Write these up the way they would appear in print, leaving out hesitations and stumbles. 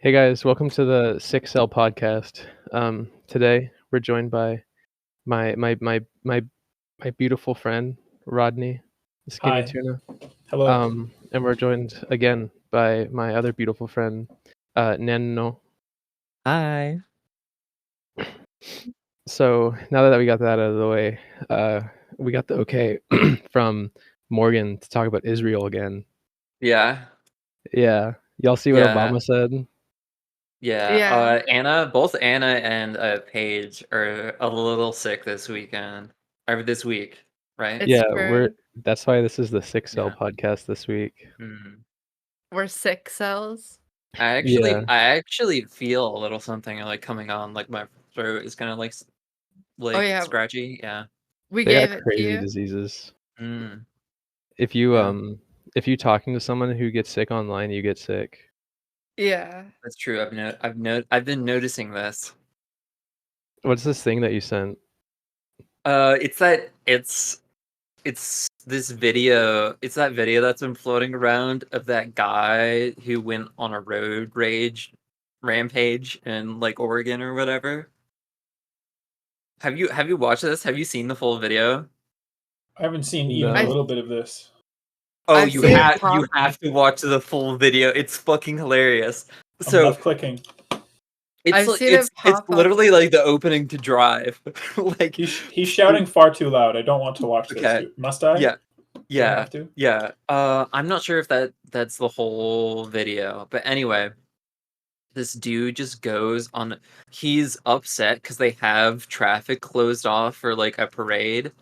Hey guys, welcome to the 6L podcast. Today we're joined by my beautiful friend Rodney, the skinny Hi. tuna. Hello. And we're joined again by my other beautiful friend, Nyano. Hi. So now that we got that out of the way, we got the okay from Morgan to talk about Israel again. Yeah. Yeah, y'all see what Yeah. Obama said? Yeah. Both Anna and Paige are a little sick this weekend. Or this week, right? Yeah, that's why this is the 6L podcast this week. We're 6 cells. I actually feel a little something like coming on, like my throat is kind of like scratchy. Yeah. We They gave got it crazy to you. diseases. Mm. If you if you talking to someone who gets sick online, you get sick. Yeah. That's true. I've been noticing this. What's this thing that you sent? It's this video. It's that video that's been floating around of that guy who went on a road rage rampage in like Oregon or whatever. Have you watched this? Have you seen the full video? I haven't seen even a little bit of this. Oh, you have to watch the full video. It's fucking hilarious. I'm left clicking. It's literally like the opening to Drive. Like he's shouting far too loud. I don't want to watch this. Must I? Yeah. Do I have to? Yeah. I'm not sure if that's the whole video, but anyway, this dude just goes on. He's upset because they have traffic closed off for like a parade.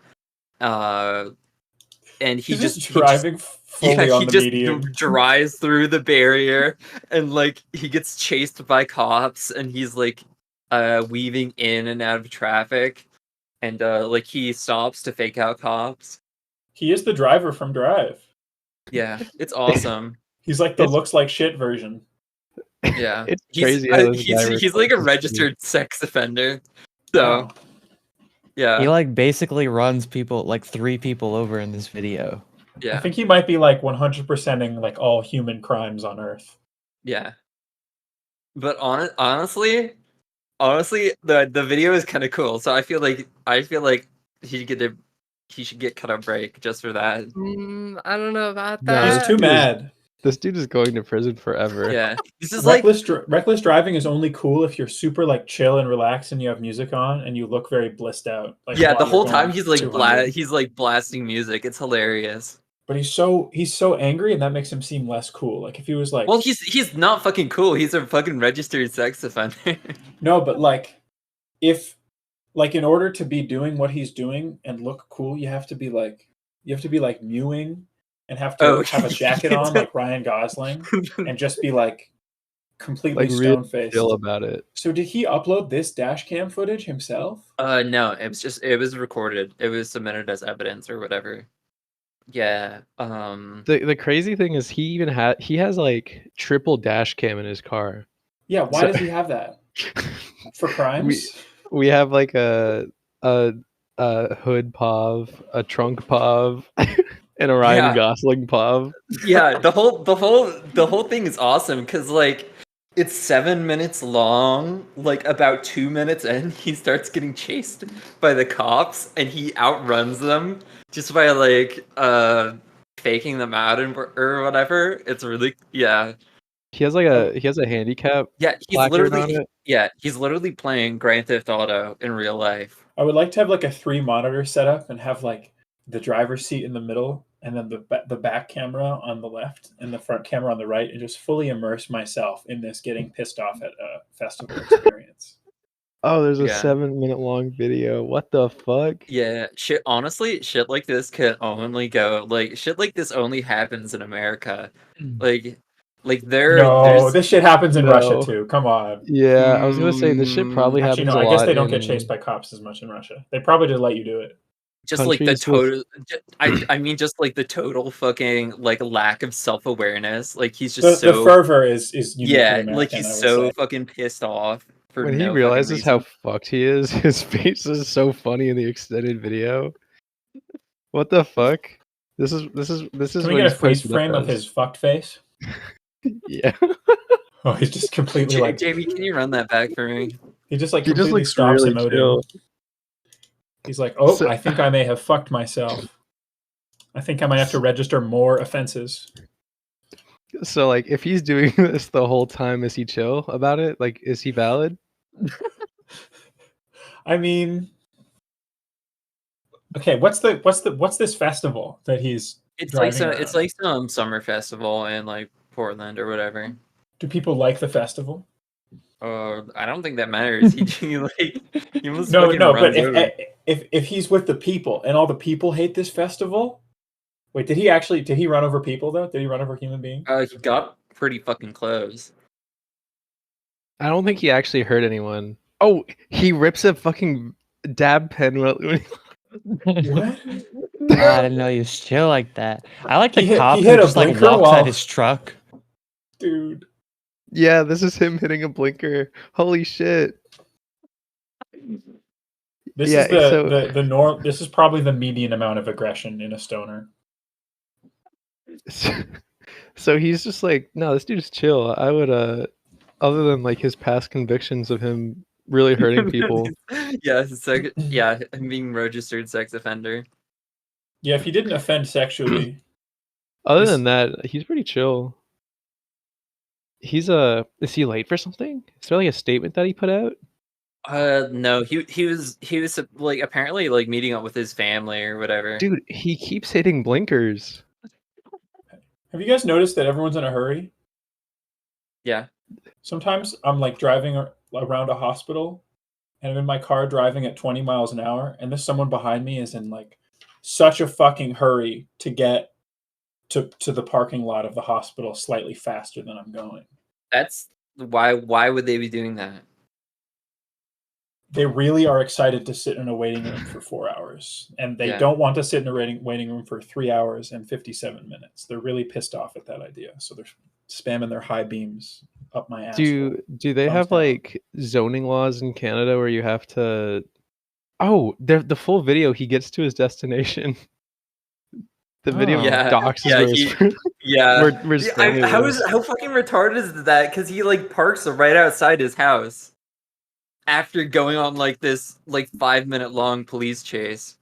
And he just driving fully on the median. Drives through the barrier, and like he gets chased by cops, and he's like weaving in and out of traffic, and like he stops to fake out cops. He is the driver from Drive. Yeah, it's awesome. He's like the looks like shit version. Yeah, it's crazy. He's like a registered sex offender. So. Yeah. He like basically runs people like 3 people over in this video. Yeah. I think he might be like 100%ing like all human crimes on Earth. Yeah. But honestly, the video is kind of cool. So I feel like he should get cut a break just for that. I don't know about that. He's too mad. This dude is going to prison forever. Yeah. This is reckless driving is only cool if you're super like chill and relaxed and you have music on and you look very blissed out. Like, yeah, the whole time he's like blasting music. It's hilarious. But he's so angry, and that makes him seem less cool. Like if he was like, well, he's not fucking cool. He's a fucking registered sex offender. No, but like if like in order to be doing what he's doing and look cool, you have to be like mewing. And have to have a jacket on like Ryan Gosling and just be like completely like stone-faced. Really about it. So did he upload this dash cam footage himself? No, it was recorded. It was submitted as evidence or whatever. Yeah. The crazy thing is he has like triple dash cam in his car. Yeah, why does he have that? For crimes? We have like a hood POV, a trunk POV. And a Ryan Gosling POV. Yeah, the whole thing is awesome because like it's 7 minutes long. Like about 2 minutes in, he starts getting chased by the cops, and he outruns them just by like faking them out or whatever. It's really He has a handicap. Yeah, he's literally playing Grand Theft Auto in real life. I would like to have like a 3 monitor setup and have like the driver's seat in the middle, and then the back camera on the left and the front camera on the right, and just fully immerse myself in this getting pissed off at a festival experience. Oh, there's a 7-minute long video. What the fuck? Yeah, shit. Honestly, shit like this can only go like shit like this only happens in America. Like this shit happens in Russia too. Come on. Yeah, I was gonna say this shit probably happens. I guess they don't get chased by cops as much in Russia. They probably just let you do it. Just like the total, I mean, just like the total fucking like lack of self-awareness. Like he's just the fervor is American, like he's so fucking pissed off. When he realizes how fucked he is, his face is so funny in the extended video. What the fuck? This is. Can we get a freeze frame of his fucked face? Yeah. Oh, he's just completely like Jamie, can you run that back for me? he just like He just completely looks stops really emoting. chill. He's like, oh, So- I think I may have fucked myself. I think I might have to register more offenses. So like, if he's doing this the whole time, is he chill about it? Like, is he valid? I mean, okay, what's this festival that he's It's driving around? it's like some summer festival in like Portland or whatever. Do people like the festival? I don't think that matters. He almost No, fucking no, but runs over. if he's with the people and all the people hate this festival, wait, did he run over people though? Did he run over human beings? He got pretty fucking close. I don't think he actually hurt anyone. Oh, he rips a fucking dab pen when What? I didn't know he was chill like that. I like the He hit- cop he who hit a just like blinker walks while- at his truck. Dude. Yeah, this is him hitting a blinker. Holy shit. This Yeah, is so- the norm. This is probably the median amount of aggression in a stoner. So he's just like, no, this dude's chill. I would other than like his past convictions of him really hurting people. Yeah, him being registered sex offender. Yeah, if he didn't offend sexually, Other He's- than that, he's pretty chill. He's is he late for something? Is there like a statement that he put out? No, he was like apparently like meeting up with his family or whatever. Dude, he keeps hitting blinkers. have you guys noticed that everyone's in a hurry? Yeah. Sometimes I'm like driving around a hospital and I'm in my car driving at 20 miles an hour and there's someone behind me is in like such a fucking hurry to get to the parking lot of the hospital slightly faster than I'm going. That's why would they be doing that? They really are excited to sit in a waiting room for 4 hours and they Yeah. don't want to sit in a waiting room for 3 hours and 57 minutes. They're really pissed off at that idea. So they're spamming their high beams up my ass. Do they Thumbs have down. like zoning laws in Canada where you have to the full video he gets to his destination. The video Oh. Yeah, doxes yeah, where his, Yeah. where his family lives. How fucking retarded is that? Because he like parks right outside his house after going on like this like 5-minute long police chase.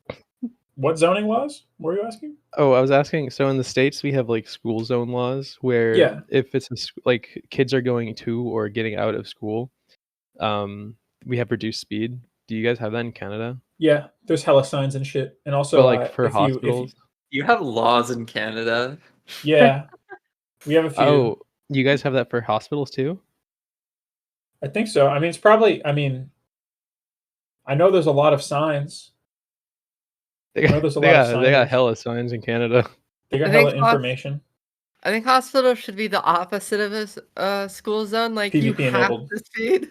What zoning laws were you asking? Oh, I was asking. So in the States, we have like school zone laws where Yeah. if it's like kids are going to or getting out of school, we have reduced speed. Do you guys have that in Canada? Yeah, there's hella signs and shit. And also But like for if you- hospitals? You have laws in Canada. yeah. We have a few. Oh, you guys have that for hospitals too? I think so. I mean, it's probably. I mean, I know there's a lot of signs. They know got, there's a they lot of got, they got signage. hella signs in Canada. They got I think hella information. I think hospital should be the opposite of a school zone. Like you PvP have enabled. to speed.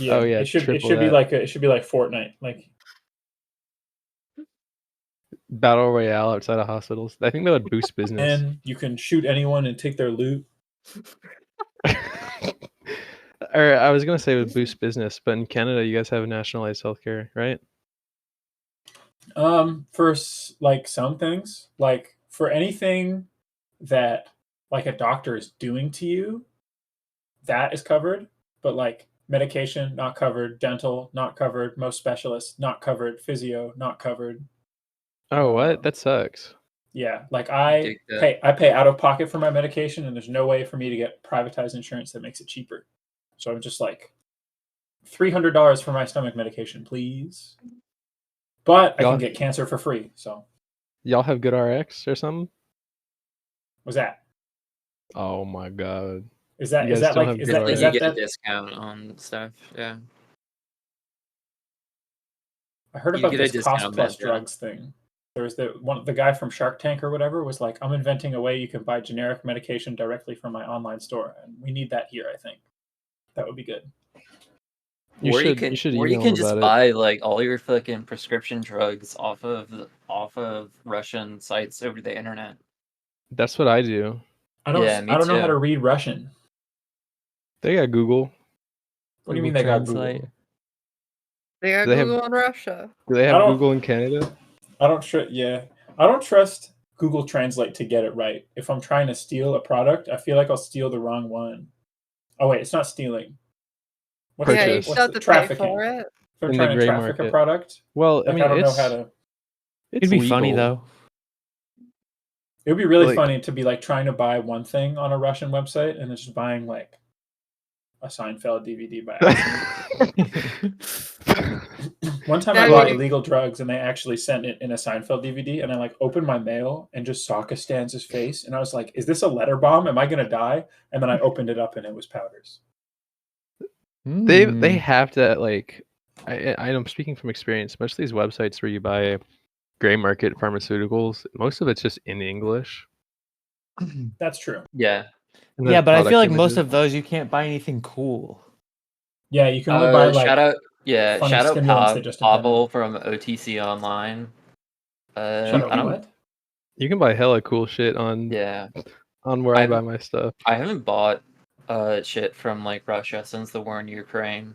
Yeah. Oh, yeah, It should triple be that. like it should be like Fortnite. Like Battle Royale outside of hospitals. I think that would boost business. and you can shoot anyone and take their loot. Or I was gonna say it would boost business, but in Canada, you guys have nationalized healthcare, right? For like some things, like for anything that like a doctor is doing to you, that is covered. But like medication not covered, dental not covered, most specialists not covered, physio not covered. Oh, what? That sucks. Yeah, like I Dig that. pay out of pocket for my medication, and there's no way for me to get privatized insurance that makes it cheaper. So I'm just like $300 for my stomach medication, please. But I Y'all- can get cancer for free. So Y'all have good RX or something? what's that? Oh my god. Is that You is guys that don't like have is good that Like is you that get a that? discount on stuff. Yeah. I heard you about get a this discount cost on plus that, yeah. drugs thing. There was the guy from Shark Tank or whatever was like, I'm inventing a way you can buy generic medication directly from my online store, and we need that here. I think that would be good. You or should you can email just about it. buy like all your fucking prescription drugs off of Russian sites over the internet. That's what I do. I don't Yeah, me I don't know how too. to read Russian. They got Google. What do you mean Google they got Translate. Google? They got Do they have- Google in Russia. Do they I have don't- Google in Canada? I don't trust Google Translate to get it right. If I'm trying to steal a product, I feel like I'll steal the wrong one. Oh wait, it's not stealing. What's Yeah, you Purchase. still what's have the to pay trafficking? for it. If they're In the trying to gray traffic a market. product, Well, I like mean, I don't know it's how to. it's It'd be funny legal. though. It would be really Like- funny to be like trying to buy one thing on a Russian website and then just buying like a Seinfeld DVD by accident. One time I That bought would- illegal drugs and they actually sent it in a Seinfeld DVD and I like opened my mail and just saw Costanza's face and I was like, is this a letter bomb? Am I gonna die? And then I opened it up and it was powders. They Hmm. have to like. I'm speaking from experience. Most of these websites where you buy gray market pharmaceuticals, most of it's just in English. That's true. Yeah. And Yeah, then but I feel product like most images. of those you can't buy anything cool. Yeah, you can only buy like shout out funny shout out stimulants they just invented. Pavel from OTC Online. Shut I up, don't what? You can buy hella cool shit on yeah. where I I've- buy my stuff. I haven't bought shit from like Russia since the war in Ukraine.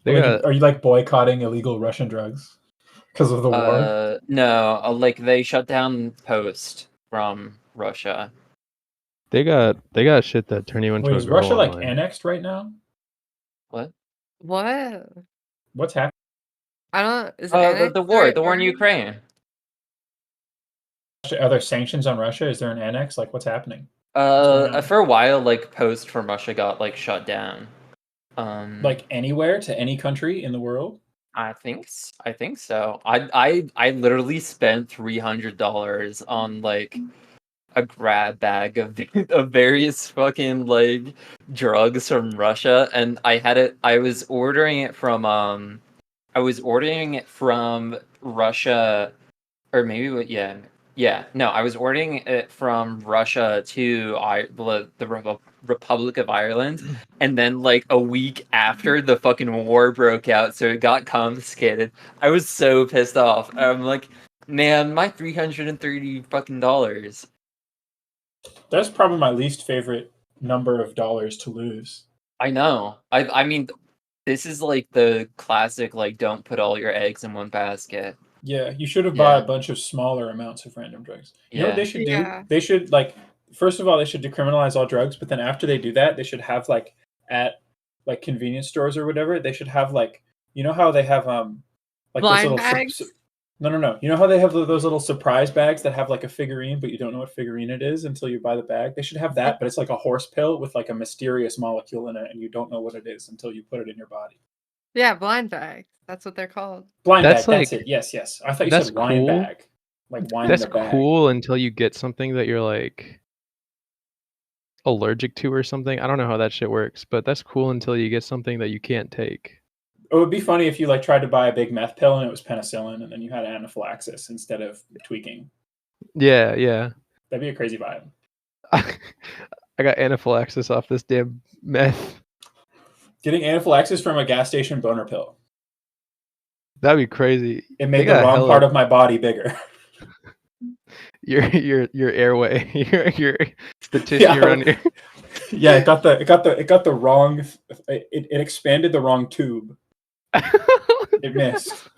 They Like, got are you like boycotting illegal Russian drugs because of the war? No, like they shut down Post from Russia. they got shit that turn you into Wait, a is girl Russia like online. annexed right now? What? What? What's happening? I don't. Is The annex war the right in word? Ukraine. Are there sanctions on Russia? Is there an annex? Like, what's happening? going on? For a while, like Post from Russia got like shut down. Like anywhere to any country in the world? I think so. I literally spent $300 on like a grab bag of of various fucking like drugs from Russia, and I was ordering it from Russia, or maybe no, I was ordering it from Russia to the Republic of Ireland, and then like a week after the fucking war broke out, so it got confiscated. I was so pissed off. I'm like, man, my $330 fucking dollars. That's probably my least favorite number of dollars to lose. I know. I mean, this is like the classic like don't put all your eggs in one basket. Yeah, you should have bought Yeah. a bunch of smaller amounts of random drugs. You know what Yeah. they should do? Yeah. They should like first of all they should decriminalize all drugs, but then after they do that, they should have like at like convenience stores or whatever, they should have like you know how they have like those Blind little bags? no. You know how they have those little surprise bags that have like a figurine, but you don't know what figurine it is until you buy the bag? They should have that, but it's like a horse pill with like a mysterious molecule in it, and you don't know what it is until you put it in your body. Yeah, blind bags. That's what they're called. Blind That's bag, that's like- it. Yes. I thought you that's said wine cool. bag. Like wine That's in a bag. cool until you get something that you're like allergic to or something. I don't know how that shit works, but that's cool until you get something that you can't take. It would be funny if you like tried to buy a big meth pill and it was penicillin, and then you had anaphylaxis instead of tweaking. Yeah. That'd be a crazy vibe. I got anaphylaxis off this damn meth. Getting anaphylaxis from a gas station boner pill. That'd be crazy. It They made the got wrong hella- part of my body bigger. your airway, your the tissue Yeah. around your. Yeah, it got the wrong. It expanded the wrong tube. It missed.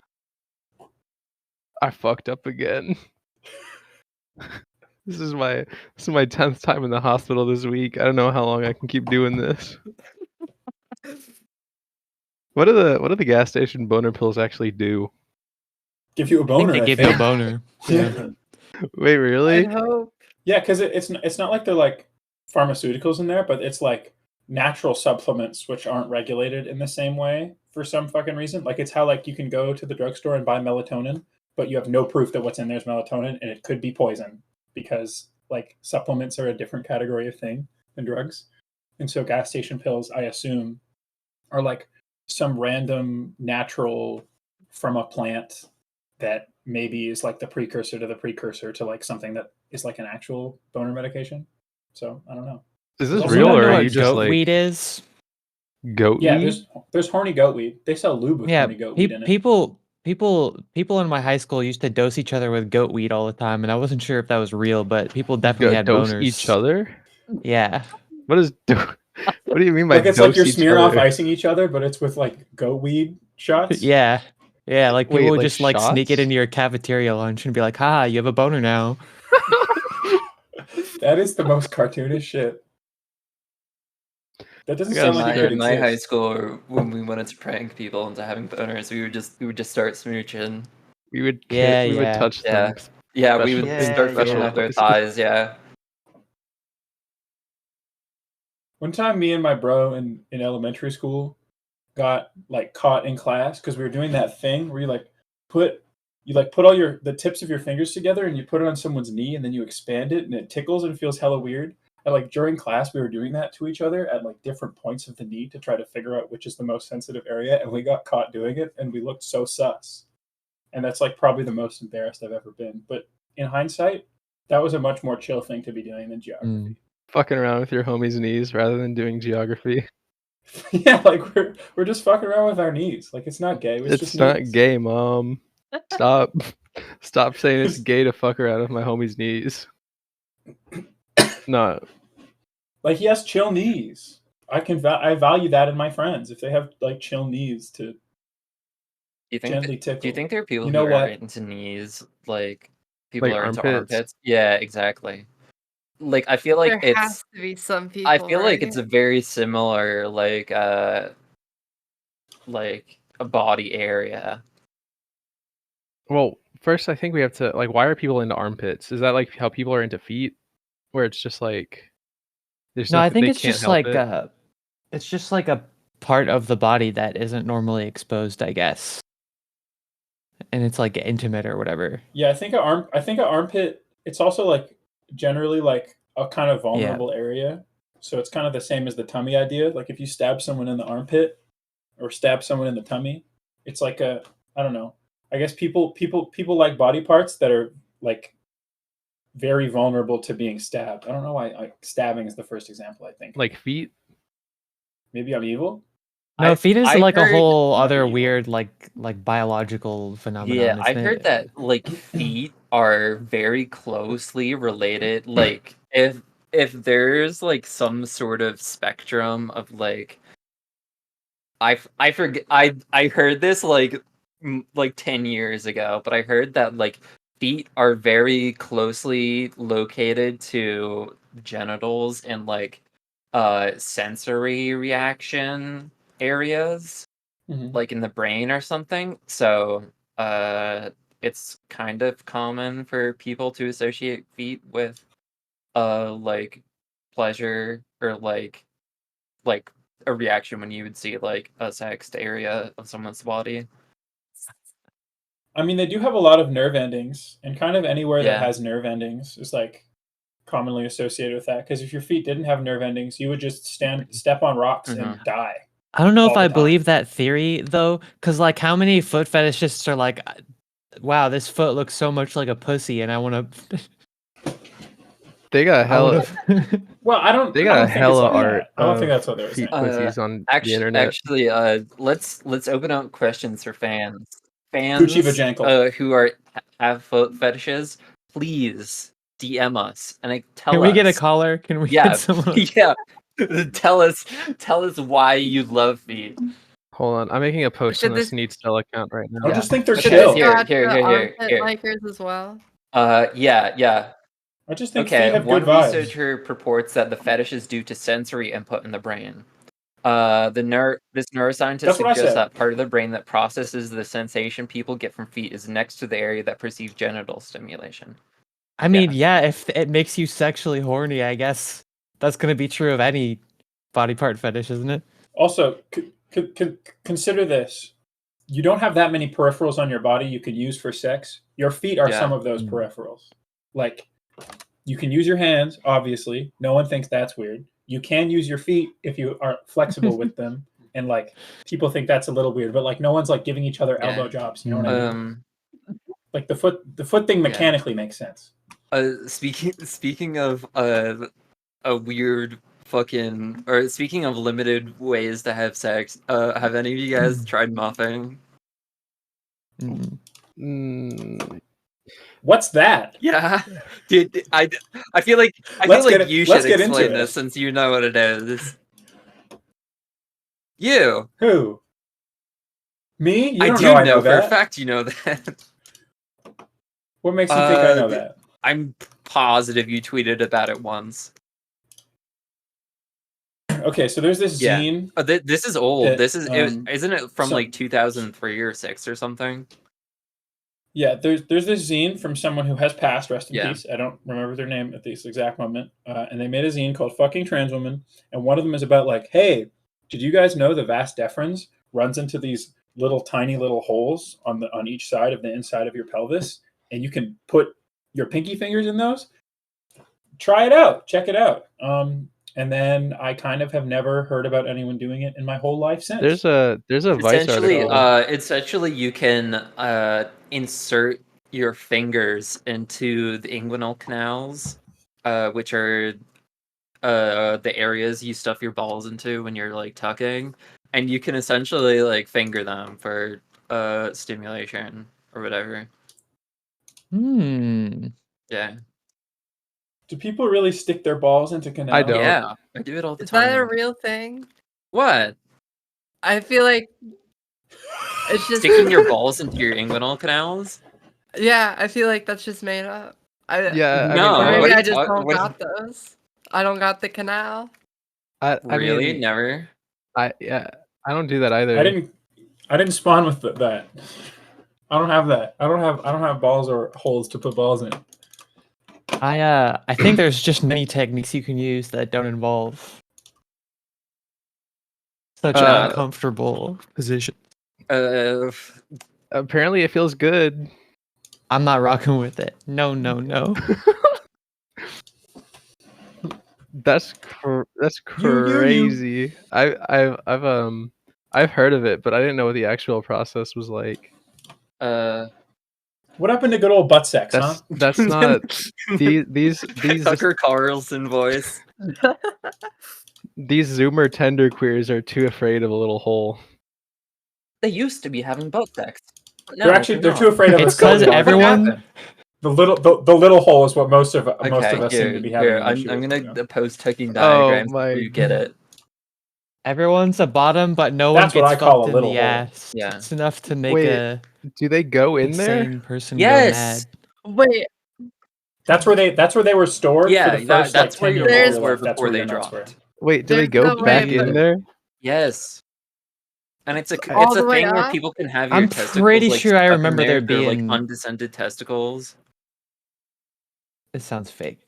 I fucked up again. This is my 10th time in the hospital this week. I don't know how long I can keep doing this. What do the gas station boner pills actually do? Give you a I think boner. they I give you a think. boner. Yeah. Wait, really? I hope. Yeah, because it's not like they're like pharmaceuticals in there, but it's like natural supplements which aren't regulated in the same way for some fucking reason. Like it's how like you can go to the drugstore and buy melatonin, but you have no proof that what's in there is melatonin, and it could be poison because like supplements are a different category of thing than drugs. And so gas station pills, I assume, are like some random natural from a plant that maybe is like the precursor to like something that is like an actual boner medication. So I don't know. Is this Also, real I or know are what you just goat like weed is? goat Yeah, weed? there's horny goat weed. They sell lube with Yeah, horny goat weed in it. people in my high school used to dose each other with goat weed all the time, and I wasn't sure if that was real, but people definitely had Dose boners. each other? Yeah. What is what do you mean by Like it's like you're dose each smearing off other? icing each other, but it's with like goat weed shots. Yeah. Yeah, like people Wait, would like just like sneak it shots? into your cafeteria lunch and be like, "Ha, you have a boner now." That is the most cartoonish shit. That doesn't gotta sound like it could In my high exist. school, when we wanted to prank people into having boners, we would just start smooching. We would Yeah, we would yeah. touch Yeah. them. Yeah, we Special- would in start special feeling with their places. thighs. Yeah. One time, me and my bro in elementary school got like caught in class because we were doing that thing where you put all the tips of your fingers together and you put it on someone's knee and then you expand it and it tickles and feels hella weird. And like during class, we were doing that to each other at like different points of the knee to try to figure out which is the most sensitive area. And we got caught doing it and we looked so sus. And that's like probably the most embarrassed I've ever been. But in hindsight, that was a much more chill thing to be doing than geography. Fucking around with your homie's knees rather than doing geography. Yeah, like we're just fucking around with our knees. Like it's not gay. It's just Not knees. gay, Mom. Stop. Stop saying it's gay to fuck around with my homie's knees. No. Like he has chill knees. I value that in my friends if they have like chill knees to gently tickle. Do you think there are people You know who are what? into knees, like people Like are into armpits? armpits? Yeah, exactly. Like I feel like There has it's to be some people. I feel like it's right? a very similar like a body area. Well, first I think we have to like why are people into armpits? Is that like how people are into feet? Where it's just like there's No, I nothing think they it's can't just help like it. it's just like a part of the body that isn't normally exposed, I guess. And it's like intimate or whatever. Yeah, I think an armpit. It's also like generally like a kind of Yeah. vulnerable area. So it's kind of the same as the tummy idea. Like if you stab someone in the armpit or stab someone in the tummy, it's like I don't know. I guess people like body parts that are like very vulnerable to being stabbed. I don't know why stabbing is the first example I think. Like feet? Maybe I'm evil. No, feet is I like a heard- whole Might be other evil. weird like biological phenomenon. Yeah, I isn't heard it? that like feet are very closely related. Like if there's like some sort of spectrum of like I forget I heard this like 10 years ago, but I heard that like feet are very closely located to genitals and like sensory reaction areas Mhm. like in the brain or something. So it's kind of common for people to associate feet with like pleasure or like a reaction when you would see like a sexed area of someone's body. I mean, they do have a lot of nerve endings, and kind of anywhere that Yeah. has nerve endings is like commonly associated with that. Because if your feet didn't have nerve endings, you would just step on rocks and die. I don't know if all the I time. believe that theory though, because like how many foot fetishists are like, wow, this foot looks so much like a pussy, and I want to. They got hella Well, I don't. they I got don't think it's hella like art. that. I don't think of that's what they were saying. feet pussies on the Actually, internet. let's open up questions for fans. Gucci Vajankle. Who have foot fetishes, please DM us and tell Can us. we get a caller? Can we Yeah, get someone? yeah. Tell us why you love feet. Hold on, I'm making a post Should on this this- Need Still account right now. I just think they're Should chill. this go out to Here. armpit likers as well? Yeah. I just think Okay, feet have one good vibes. researcher purports that the fetish is due to sensory input in the brain. This neuroscientist That's what I suggests said. that part of the brain that processes the sensation people get from feet is next to the area that perceives genital stimulation. I mean, yeah, if it makes you sexually horny, I guess that's gonna be true of any body part fetish, isn't it? Also, consider this: you don't have that many peripherals on your body you could use for sex. Your feet are some of those peripherals. Like, you can use your hands, obviously. No one thinks that's weird. You can use your feet if you are flexible with them, and like people think that's a little weird. But like, no one's like giving each other elbow jobs. You know what I mean? Like the foot thing mechanically makes sense. Speaking of a weird fucking or speaking of limited ways to have sex, have any of you guys tried muffing? What's that? Yeah, dude, I feel like you should explain this since you know what it is. You who? Me? You I don't do know I know know for that. a fact you know that. What makes you think I know that? I'm positive you tweeted about it once. Okay, so there's this Yeah. zine. This is old. that, This is isn't it from so- like 2003 or 6 or something? Yeah, there's this zine from someone who has passed, rest in Yeah. peace. I don't remember their name at this exact moment. And they made a zine called "Fucking Trans Woman," and one of them is about like, hey, did you guys know the vas deferens runs into these little tiny little holes on each side of the inside of your pelvis, and you can put your pinky fingers in those? Try it out, check it out. And then I kind of have never heard about anyone doing it in my whole life since. There's a Vice Essentially, article. essentially you can insert your fingers into the inguinal canals, which are the areas you stuff your balls into when you're like tucking, and you can essentially like finger them for stimulation or whatever. Yeah. Do people really stick their balls into canals? I don't. Yeah, I do it all the Is time. that a real thing? What? I feel like it's just Sticking your balls into your inguinal canals? Yeah, I feel like that's just made up. Yeah, I No, mean, Or what maybe are I you just talk- don't what- got those. I don't got the canal. I Really? mean, Never? I don't do that either. I didn't spawn with that. I don't have that. I don't have balls or holes to put balls in. I think there's just many techniques you can use that don't involve such Uh, uncomfortable position. Apparently, it feels good. I'm not rocking with it. No, no, no. That's You. crazy. I've heard of it, but I didn't know what the actual process was like. What happened to good old butt sex, huh? That's not these Tucker Carlson voice. these Zoomer tender queers are too afraid of a little hole. They used to be having butt sex. They're too afraid of It's a because silly everyone. dog. The little hole is what most of us seem to be having. an I'm issue I'm with, gonna you know? post tucking diagrams my so you get it. Everyone's a bottom, but no That's one what gets I call fucked a in little the hole. ass. Yeah. It's enough to make Wait, a do they go in there? insane person Yes. go mad. Wait, That's where they were stored Yeah, for the first that's like where 10 your years balls of your were life. That's before where they your nuts were. dropped. Wait, do they There's go no back way, in but- there? Yes. And it's All a the way thing where up? people can have your I'm testicles pretty like, sure I stuck in remember there They're, like being- undescended testicles. It sounds fake.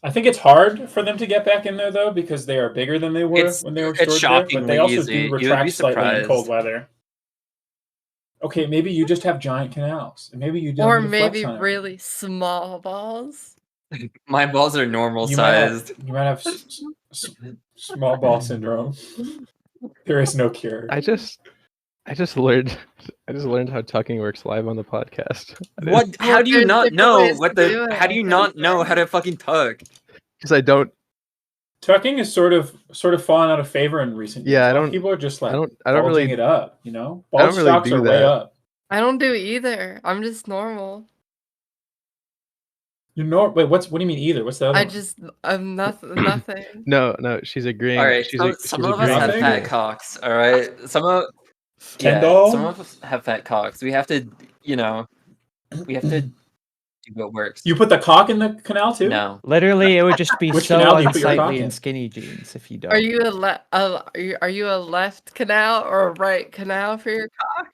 I think it's hard for them to get back in there though because they are bigger than they were when they were It's stored there. But they shockingly also easy. do You would be retract slightly in surprised. cold weather. Okay, maybe you just have giant canals, and maybe you don't. or need to flex maybe on it. really small balls. My balls are normal You might have, sized. you might have small ball syndrome. There is no cure. I just learned how tucking works live on the podcast. What? How Well, do you there's not different know ways what to do the? it, How do you I not guess. know how to fucking tuck? Because I don't. Tucking is sort of fallen out of favor in recent years. Yeah, I A lot of don't- people are just like I don't bulging really. it up. You know, I don't bulge really stocks do are way that. up. I don't do either. I'm just normal. Wait, what do you mean either? What's the other one? I'm nothing. No, she's agreeing. All right, she's some she's of us agreeing. have Nothing? fat cocks. All right, some of Kendall? some of us have fat cocks. We have to, we have to do what works. You put the cock in the canal too? No, Literally, it would just be Which so canal do you put your cock unsightly in? in skinny jeans if you don't. Are you are you a left canal or a right canal for your cock?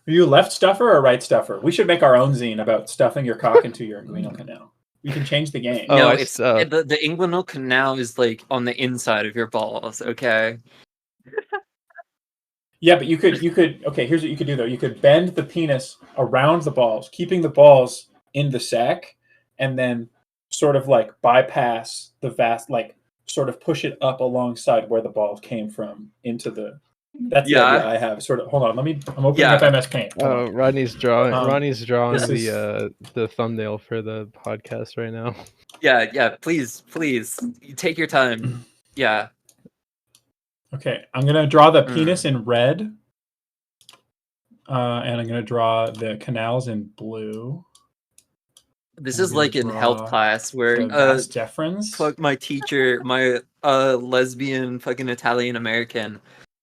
Are you a left stuffer or a right stuffer? We should make our own zine about stuffing your cock into your inguinal canal. We can change the game. Oh, no, I it's saw. the inguinal canal is like on the inside of your balls. Okay. Yeah, but you could okay, here's what you could do though. You could bend the penis around the balls, keeping the balls in the sack, and then sort of like bypass the vast, like sort of push it up alongside where the balls came from into the. That's the idea I have. Sort of. Hold on, I'm opening up MS Paint. Hold on. Rodney's drawing. Rodney's drawing this is- the thumbnail for the podcast right now. Yeah. Please, you take your time. Yeah. Okay, I'm gonna draw the penis in red, and I'm gonna draw the canals in blue. This I'm is gonna like in health draw class where The vas deferens. fuck my teacher, my lesbian fucking Italian American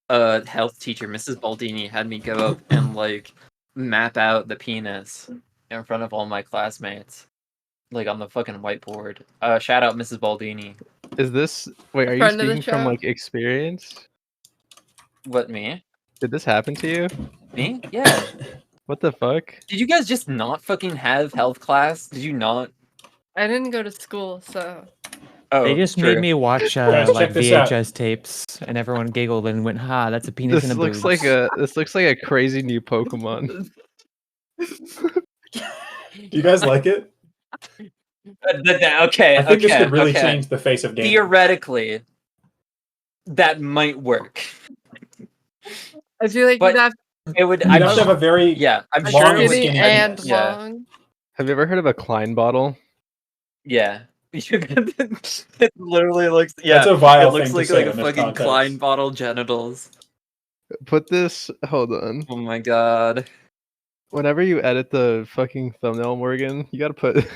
health teacher, Mrs. Baldini, had me go up and like map out the penis in front of all my classmates. Like on the fucking whiteboard. Shout out Mrs. Baldini. Is this wait? Are you Friend of the speaking from show. like experience? What, me? Did this happen to you? Me? Yeah. What the fuck? Did you guys just not fucking have health class? Did you not? I didn't go to school, so Oh, They just made me watch Guys, like check this out. VHS tapes, and everyone giggled and went, "Ha, that's a penis This and a looks boobs." like a crazy new Pokemon. Do you guys like it? Okay, I think this okay, could really okay. change the face of gaming. Theoretically, that might work. I feel like But you'd have It would. You'd I'm have to have a very yeah. I'm a sure long it skinny would. skinny and penis. Yeah. long. Have you ever heard of a Klein bottle? Yeah. It literally looks. Yeah. That's a vile It looks thing to like say a in this fucking context. Klein bottle genitals. Put this. Hold on. Oh my god. Whenever you edit the fucking thumbnail, Morgan, you gotta put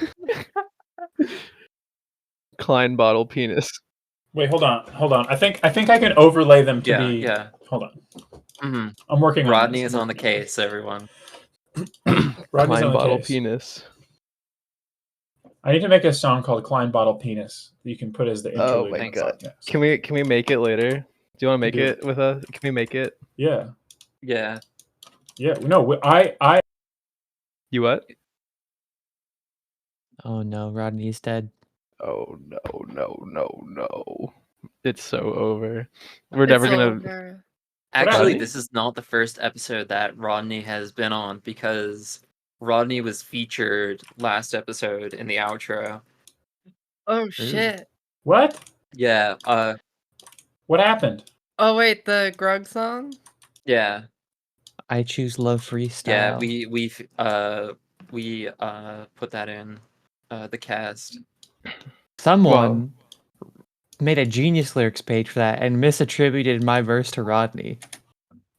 Klein bottle penis. Wait, hold on. I think I can overlay them to Yeah. be. Yeah. Hold on. hmm I'm working on Rodney this. is on the case, everyone. Rodney's Klein on the bottle case. penis. I need to make a song called "Klein Bottle Penis" that you can put as the Oh interlude. my in the god. podcast. Can we make it later? Do you want to make Do it with us? Can we make it? Yeah. Yeah. Yeah. No. I. You what? Oh no, Rodney's dead. Oh no. It's so over. We're It's never gonna. over. Actually, happened? this is not the first episode that Rodney has been on because Rodney was featured last episode in the outro. Oh shit. What? Yeah. What happened? Oh wait, the Grug song? Yeah. I choose love freestyle. Yeah. We put that in the cast. Someone made a Genius Lyrics page for that and misattributed my verse to Rodney,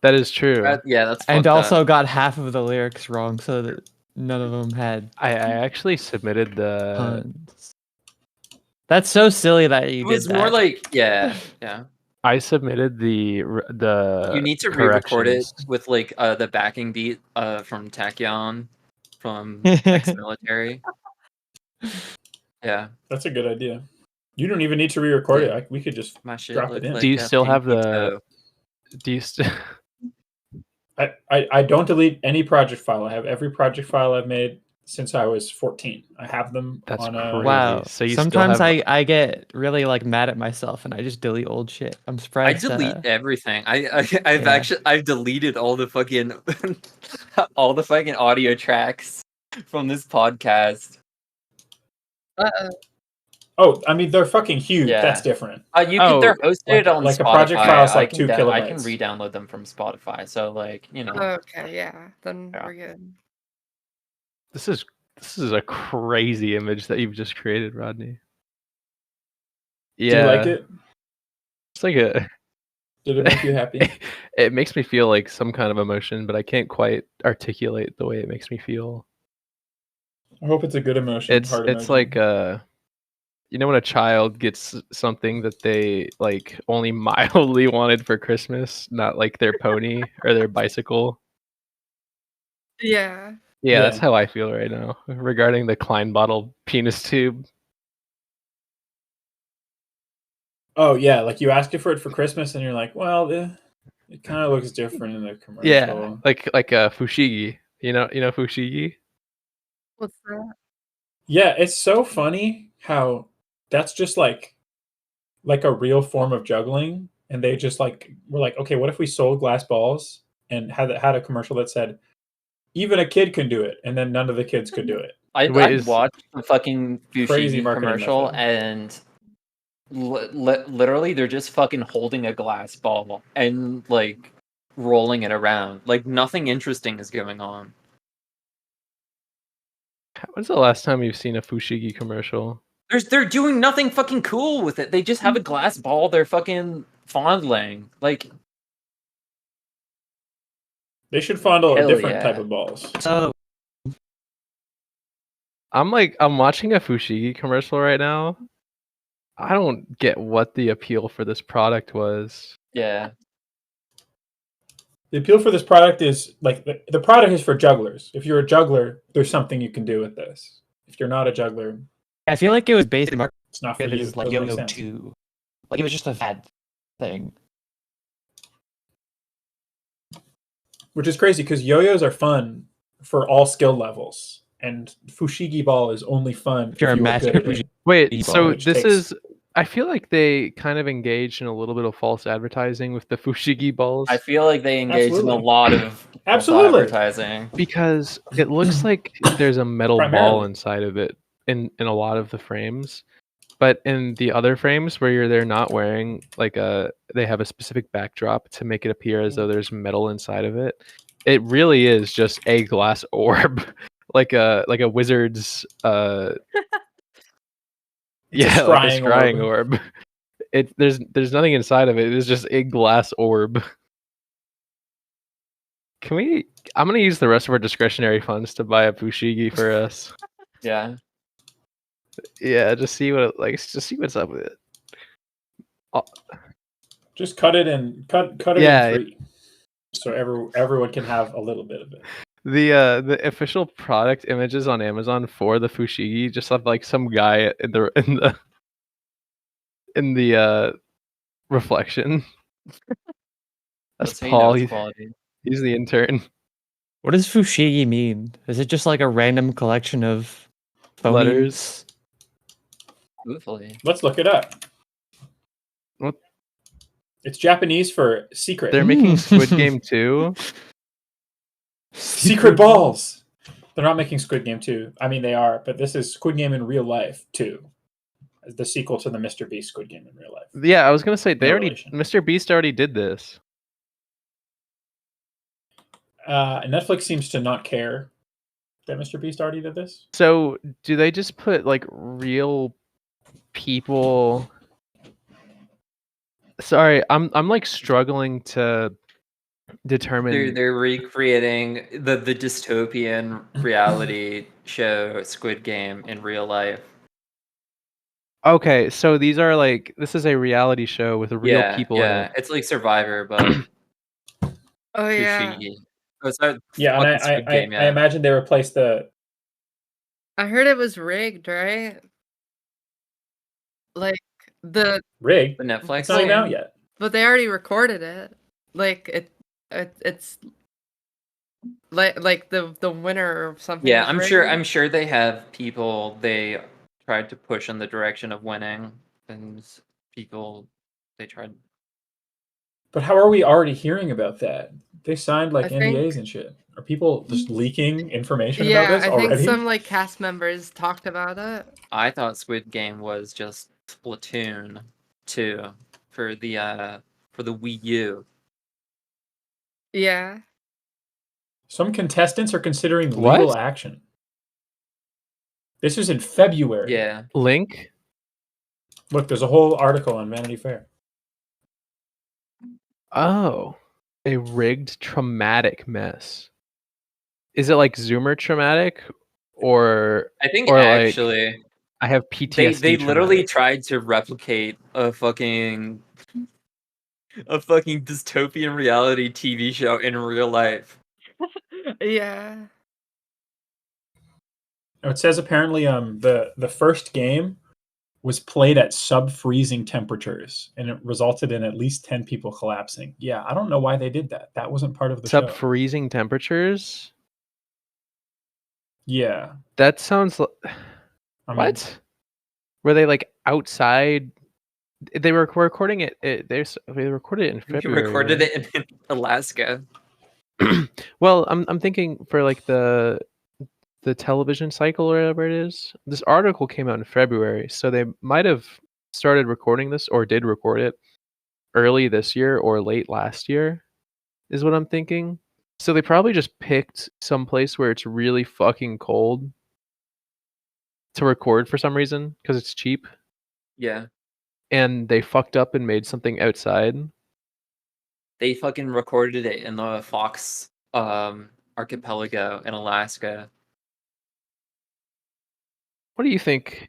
That is true. Yeah, that's and fucked also up. got half of the lyrics wrong, so that none of them had I actually submitted the. puns. That's so silly that you It did was that. more like yeah. I submitted the You need to re-record it corrections. with like the backing beat from Tachyon from ex-military. Yeah, That's a good idea. You don't even need to re-record Yeah. it. We could just. my shit Drop it looked in. like Do you a still have pinky the? toe. Do you still? I don't delete any project file. I have every project file I've made since I was 14. I have them That's on crazy. Wow. So you still Sometimes have- I get really like mad at myself and I just delete old shit. I'm I surprised. delete everything. I've Yeah. I've deleted all the fucking audio tracks from this podcast. Uh-oh. Oh, I mean they're fucking huge. Yeah. That's different. They're hosted on like a Spotify. project file's like I 2 can kilobytes. re-download them from Spotify. So like Okay, yeah. Then Yeah. we're good. This is a crazy image that you've just created, Rodney. Do you like it? It's like a. Did it make you happy? It makes me feel like some kind of emotion, but I can't quite articulate the way it makes me feel. I hope it's a good emotion. It's heart emotion. like you know when a child gets something that they like only mildly wanted for Christmas, not like their pony or their bicycle. Yeah. Yeah, that's Yeah. how I feel right now regarding the Klein bottle penis tube. Oh yeah, like you asked for it for Christmas, and you're like, well, it kind of looks different in the commercial. Yeah, like a fushigi. You know fushigi. What's that? Yeah, it's so funny how that's just like a real form of juggling, and they just like were like, okay, what if we sold glass balls and had a commercial that said even a kid can do it, and then none of the kids could do it. I watched the fucking Crazy Fushigi marketing commercial method. and literally they're just fucking holding a glass ball and like rolling it around. Like nothing interesting is going on. When's the last time you've seen a fushigi commercial? They're doing nothing fucking cool with it. They just have a glass ball they're fucking fondling. Like They should fondle a Hell different yeah. type of balls. So I'm watching a fushigi commercial right now. I don't get what the appeal for this product was. yeah. The appeal for this product is like the product is for jugglers. If you're a juggler, there's something you can do with this. If you're not a juggler, I feel like it was based on It's not for This you. is like Doesn't make Yo-Yo sense. 2. Like it was just a fad thing. Which is crazy because yo-yos are fun for all skill levels, and Fushigi ball is only fun If you're a you are master good at it. Wait, Fushigi so ball, which this takes- is. I feel like they kind of engaged in a little bit of false advertising with the Fushigi balls I feel like they engaged in a Absolutely. lot of Absolutely. advertising. because it looks like there's a metal ball Primarily. inside of it in a lot of the frames. But in the other frames where they're not wearing like they have a specific backdrop to make it appear as though there's metal inside of it. It really is just a glass orb, like a wizard's It's a like a scrying scrying orb. orb. There's nothing inside of it. It is just a glass orb. Can we? I'm gonna use the rest of our discretionary funds to buy a Fushigi for us. Yeah. Yeah, just see what just see what's up with it. Just cut it in Yeah. in 3, so everyone can have a little bit of it. The official product images on Amazon for the Fushigi just have like some guy in the reflection. That's how you know Paul. it's quality. He's the intern. What does Fushigi mean? Is it just like a random collection of Letters. phonemes? Hopefully. Let's look it up. What? It's Japanese for secret. They're making Squid Game 2. Secret balls. They're not making Squid Game 2. I mean, they are, but this is Squid Game in real life 2, the sequel to the Mr. Beast Squid Game in real life. Yeah, I was gonna say they No already. relation. Mr. Beast already did this. Netflix seems to not care that Mr. Beast already did this. So do they just put like real people? Sorry, I'm like struggling to determine. They're recreating the dystopian reality show Squid Game in real life. Okay, so these are like this is a reality show with real people in it. It's like Survivor, but Oh yeah. Fushigi. Oh, sorry, Yeah, and fucking Squid Game, I imagine they replaced the. I heard it was rigged, right? Like the Rig. the Netflix It's not even thing. out yet. but they already recorded it. Like it's like the winner or something. Yeah, was I'm rigged. sure they have people they tried to push in the direction of winning, and people they tried. But how are we already hearing about that? They signed like I NDAs think- and shit. Are people just leaking information Yeah, about this I already? think some like cast members talked about it. I thought Squid Game was just Splatoon 2 for the Wii U. Yeah. Some contestants are considering What? legal action. This is in February. Yeah. Link. Look, there's a whole article on Vanity Fair. Oh, a rigged traumatic mess. Is it like Zoomer traumatic, or I think Or, like, actually I have they PTSD? literally traumatic? tried to replicate a fucking dystopian reality TV show in real life. Yeah. Oh, it says apparently the first game was played at sub-freezing temperatures, and it resulted in at least 10 people collapsing. Yeah, I don't know why they did that. That wasn't part of the show. Sub-freezing temperatures. Yeah. That sounds. I mean, What? Were they like outside? They were recording it. They recorded it in We February. recorded right? it in Alaska. Well, I'm thinking for like the television cycle or whatever it is. This article came out in February, so they might have started recording this or did record it early this year or late last year, is what I'm thinking. So they probably just picked some place where it's really fucking cold to record for some reason because it's cheap, Yeah. and they fucked up and made something outside. They fucking recorded it in the Fox archipelago in Alaska. What do you think?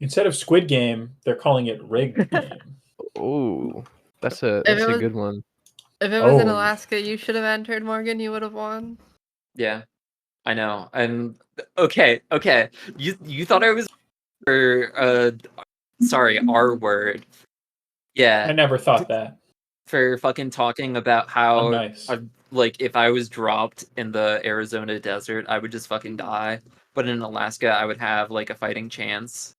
instead of Squid Game, they're calling it Rigged Game. Oh, that's a If it was- good one. If it was in Oh. Alaska, you should have entered, Morgan. You would have won. Yeah. I know. And okay. You thought I was for sorry, R word. Yeah. I never thought that. For fucking talking about how, I'm nice. like, if I was dropped in the Arizona desert, I would just fucking die. But in Alaska, I would have, like, a fighting chance.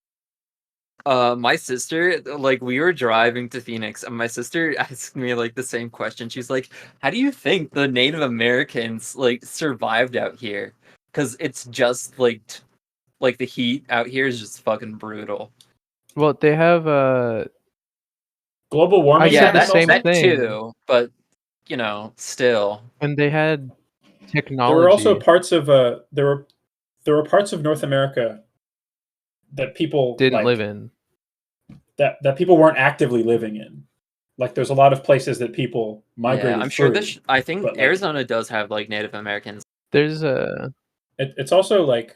My sister, like, we were driving to Phoenix, and my sister asked me, like, the same question. She's like, how do you think the Native Americans, like, survived out here? Because it's just, like, the heat out here is just fucking brutal. Well, they have Global warming. I said the happens same also? thing. Too, but, you know, still. and they had technology. There were also parts of there were parts of North America that people didn't live in. that people weren't actively living in. Like there's a lot of places that people migrated. Yeah, I'm sure through, I think but, like, Arizona does have like Native Americans. There's a it's also like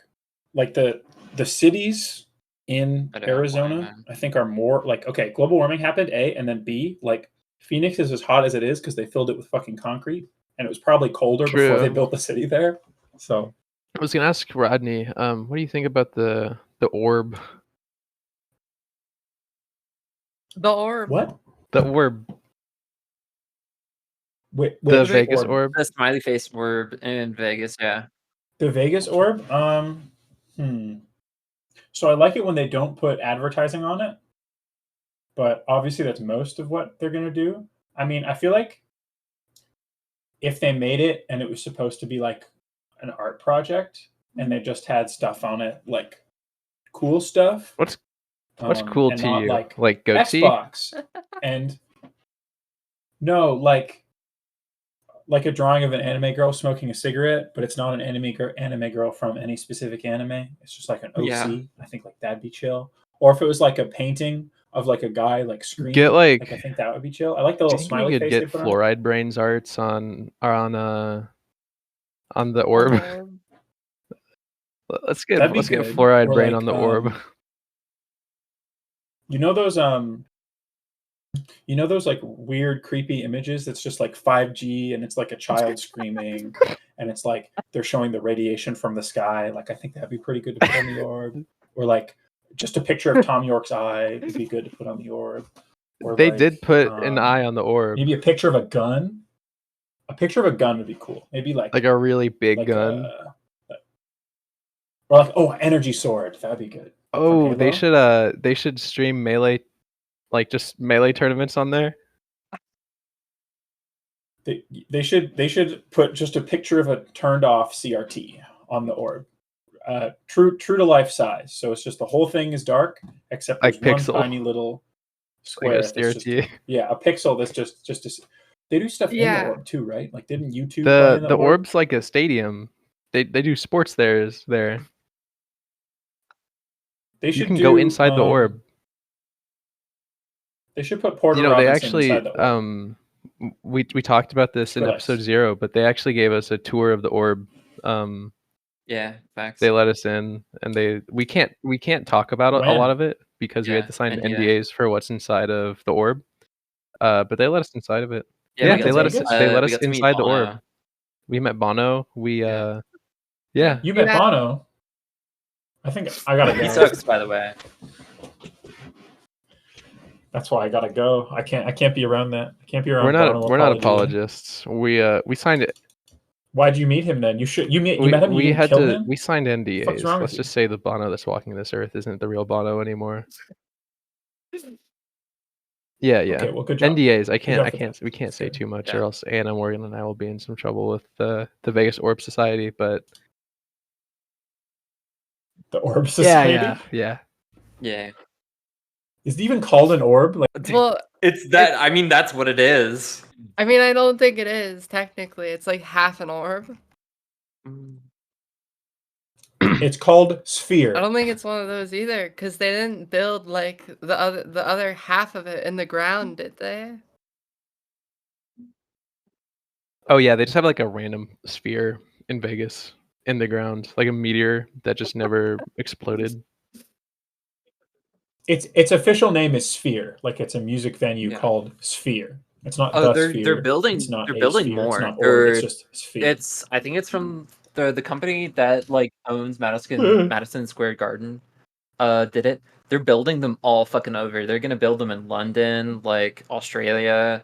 the cities in I don't know why, Arizona, man. I think, are more like, okay, global warming happened, A, and then B, like Phoenix is as hot as it is because they filled it with fucking concrete, and it was probably colder before they True. built the city there. So I was gonna ask Rodney, what do you think about the orb? The orb. what? The orb. Which The Vegas orb. The smiley face orb in Vegas, yeah. The Vegas orb? So I like it when they don't put advertising on it, but obviously that's most of what they're gonna do. I mean, I feel like if they made it and it was supposed to be like an art project and they just had stuff on it, like cool stuff. What's cool and to not you? like goatee? Xbox and no, like a drawing of an anime girl smoking a cigarette, but it's not an anime girl from any specific anime. It's just like an OC. Yeah. I think like that'd be chill. Or if it was like a painting of like a guy like screaming, Get I think that would be chill. I like the do little you think smiley we could face get they put on it. fluoride brains arts on the The orb? orb. Let's get That'd be get good. fluoride Or brain like, on the orb. You know those like weird creepy images that's just like 5G and it's like a child screaming and it's like they're showing the radiation from the sky. Like I think that'd be pretty good to put on the orb. Or like just a picture of Tom York's eye would be good to put on the orb. Or They like, did put an eye on the orb. maybe a picture of a gun. A picture of a gun would be cool. Maybe like a really big like gun. Or like, oh, energy sword. That'd be good. Oh, Halo? they should stream Melee, like just Melee tournaments on there. They should put just a picture of a turned off CRT on the orb. True to life size. So it's just the whole thing is dark except Like there's pixel. one tiny little square. Like a that's just, CRT. yeah, a pixel that's just they do stuff in Yeah. the orb too, right? Like didn't YouTube play in The the orb? orb's like a stadium. They do sports there. They should You can go inside the orb. They should put Porter They Robinson actually inside the orb. we talked about this in Skrillex. episode 0, but they actually gave us a tour of the orb. Yeah, facts. They let us in, and we can't talk about a When? lot of it because we had Yeah, to sign NDA. NDAs for what's inside of the orb. But they let us inside of it. Yeah, Yeah, we they got let to- us. They let we us got to meet inside the orb. Bono. We met Bono. We Yeah. yeah. You met Yeah. Bono. I think I gotta He go. sucks, by the way. That's why I gotta go. I can't be around that. I can't be around. We're not Bono apologists. We signed it. Why'd you meet him then? You met him. You We didn't had kill to. him? We signed NDAs. fuck's wrong Let's with you? just say the Bono that's walking this earth isn't the real Bono anymore. Yeah. Okay, well, good job. NDAs. I job for can't. that. We can't say good. too much, Yeah. or else Anna Morgan and I will be in some trouble with the Vegas Orb Society. But The Orb Society. yeah. Yeah. Is it even called an orb? Like, Well, It's that. I mean, that's what it is. I mean, I don't think it is technically. It's like half an orb. it's called sphere. I don't think it's one of those either, because they didn't build like the other half of it in the ground, did they? Oh yeah, they just have like a random sphere in Vegas in the ground, like a meteor that just never exploded. Its official name is Sphere. Like it's a music venue Yeah. called Sphere. It's not Oh, the they're Sphere. building. It's not They're a building sphere. more. It's not orb. It's They're- just Sphere. I think it's from the company that like owns Madison Square Garden. did it. They're building them all fucking over. They're gonna build them in London, like Australia.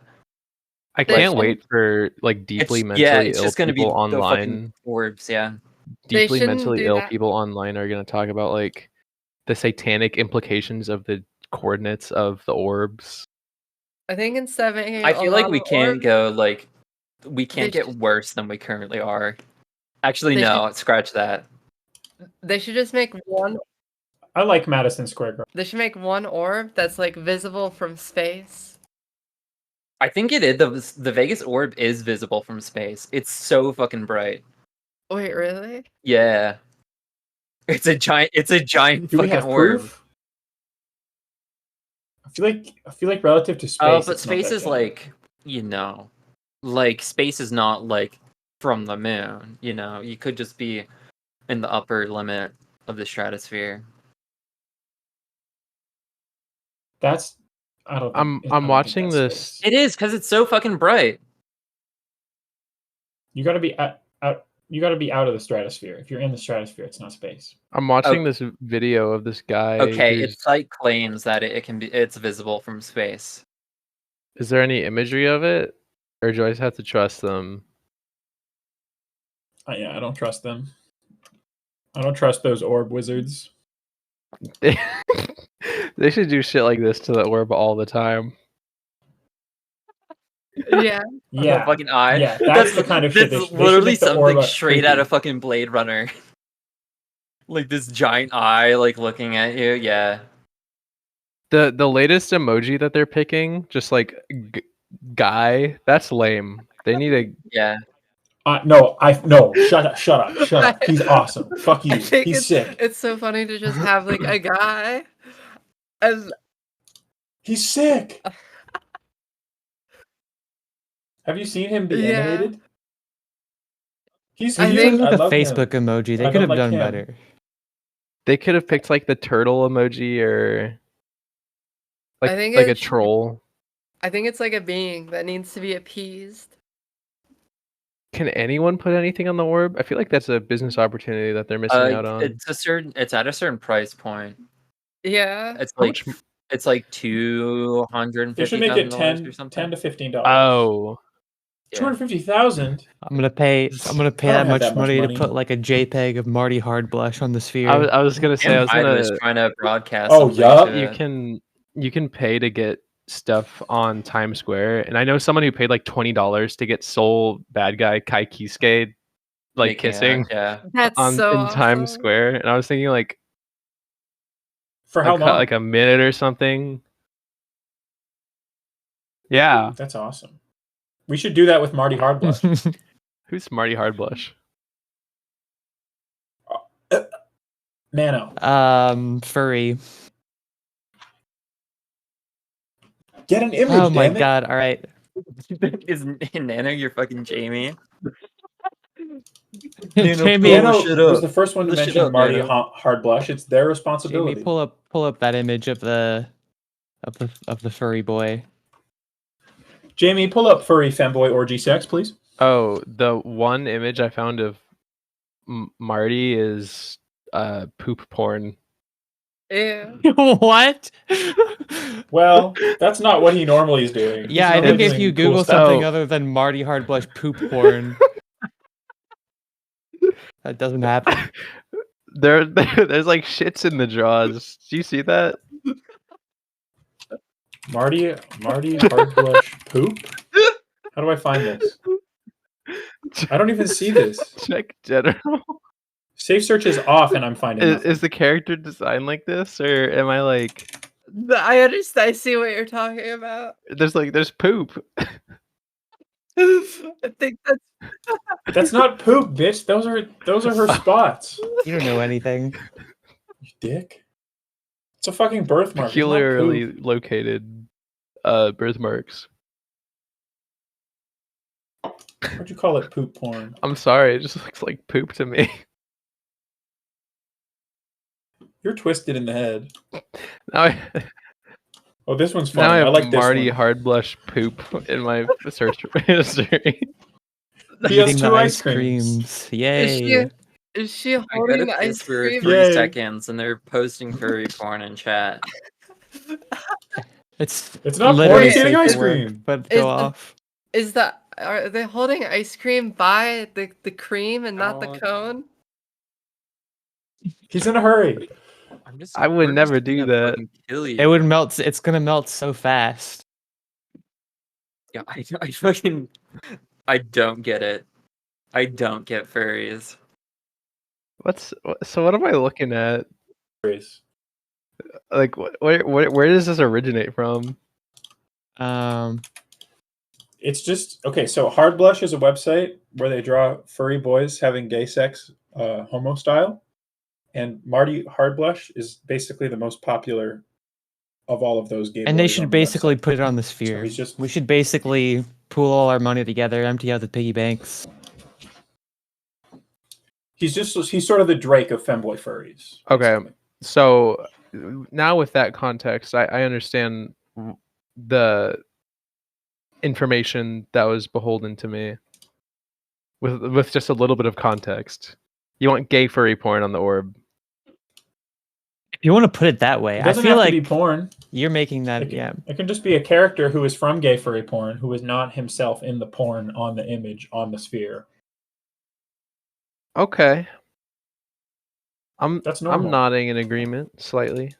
I They can't should- wait for like deeply It's mentally it's ill just gonna be people the fucking online. orbs. Yeah. They Deeply shouldn't mentally do ill that. people online are going to talk about like the satanic implications of the coordinates of the orbs. I think instead of making I a feel like lot we of can't orbs, go like we can't They get worse than we currently are. Actually, They no. Scratch that. they should just make one. I like Madison Square Garden. They should make one orb that's like visible from space. I think it is the Vegas orb is visible from space. It's so fucking bright. Wait, really? Yeah. It's a giant Do we fucking have orb. proof? I feel like relative to space, But it's not space that is giant. like, like space is not like from the moon, You could just be in the upper limit of the stratosphere. That's I don't. Think, I I'm don't watching think that's this. space. It is because it's so fucking bright. You got to be out. You got to be out of the stratosphere. If you're in the stratosphere, it's not space. I'm watching this video of this guy. Okay, who's- its site claims that it's visible from space. Is there any imagery of it, or do I just have to trust them? Yeah, I don't trust them. I don't trust those orb wizards. They should do shit like this to the orb all the time. Yeah. The Yeah, fucking eye. yeah, that's the kind of shit That's they should literally make the orb something up straight out creepy. of fucking Blade Runner. Like this giant eye, like looking at you. Yeah. The latest emoji that they're picking, just like guy, that's lame. They need a Yeah. No. Shut up. He's awesome. Fuck you. I think He's sick. it's so funny to just have like a guy. And He's sick. Have you seen him be Yeah. animated? He's I cute. think- I The love Facebook him. emoji. They I could don't have like done him. better. They could have picked like the turtle emoji or like I think like a it should- troll. I think it's like a being that needs to be appeased. Can anyone put anything on the orb? I feel like that's a business opportunity that they're missing out on. It's at a certain price point. Yeah. It's How like much it's like $250,000 They should make it or something. $10 to $15. Oh, Yeah. 250,000. I'm gonna pay I that don't have much that much money to money. put like a JPEG of Marty Hardblush on the sphere. I was gonna say I was I was gonna. trying to broadcast. Oh, something yup. to You can pay to get stuff on Times Square, and I know someone who paid like $20 to get Soul bad guy Kai Kisuke like making kissing out, yeah. That's on so in Times awesome. Square, and I was thinking like For how long? like a minute or something. Yeah, That's awesome. We should do that with Marty Hardblush. who's Marty Hardblush? Nano. Furry. Get an image, Oh my damn it. god! All right. Is Nano your fucking Jamie? Jamie, Nano shut was up. the first one to Pull the shit mention up, Marty Nano. Hardblush. It's their Jamie, responsibility. pull up that image of the furry boy. Jamie, pull up furry femboy orgy sex, please. Oh, the one image I found of Marty is poop porn. Ew. What? Well, that's not what he normally is doing. Yeah, I He's think normally if doing you cool Google stuff. something other than Marty Hardblush poop porn, that doesn't happen. There's like shits in the draws. Do you see that? Marty Hardblush poop? How do I find this? I don't even see this. Check general. Safe search is off and I'm finding nothing. Is the character designed like this, or am I like? I understand. I see what you're talking about. There's poop. I think That's not poop, bitch. Those are her spots. You don't know anything. You dick. It's a fucking birthmark. It's not Peculiarly poop. located birthmarks. What'd you call it? Poop porn. I'm sorry, it just looks like poop to me. You're twisted in the head. Now I, Oh, this one's now funny. I I have like this Marty one. Hardblush poop in my search history. He has Eating two the ice creams. creams. Yay. Is she I got holding a the ice piss for cream? 3 Yay. seconds, and they're posting furry porn in chat. It's not porn, literally it's getting safe ice for work, cream. but Is go the- off. Are they holding ice cream by the cream and not the Oh. cone? He's in a hurry. I would we're just never do gonna that. fucking kill you. It would melt. It's gonna melt so fast. Yeah, I fucking. I don't get it. I don't get furries. So what am I looking at? Like where does this originate from? It's just okay. So Hard Blush is a website where they draw furry boys having gay sex, homo style, and Marty Hard Blush is basically the most popular of all of those gay. And they boys should on the basically website. put it on the sphere. he's just- We should basically pool all our money together, empty out the piggy banks. He's sort of the Drake of femboy furries. Okay. basically. So now with that context, I understand the information that was beholden to me. With just a little bit of context. You want gay furry porn on the orb. If you want to put it that way, It I doesn't feel have like to be porn. you're making that. Yeah, It can just be a character who is from gay furry porn who is not himself in the porn on the image on the sphere. Okay. That's I'm normal. nodding in agreement slightly.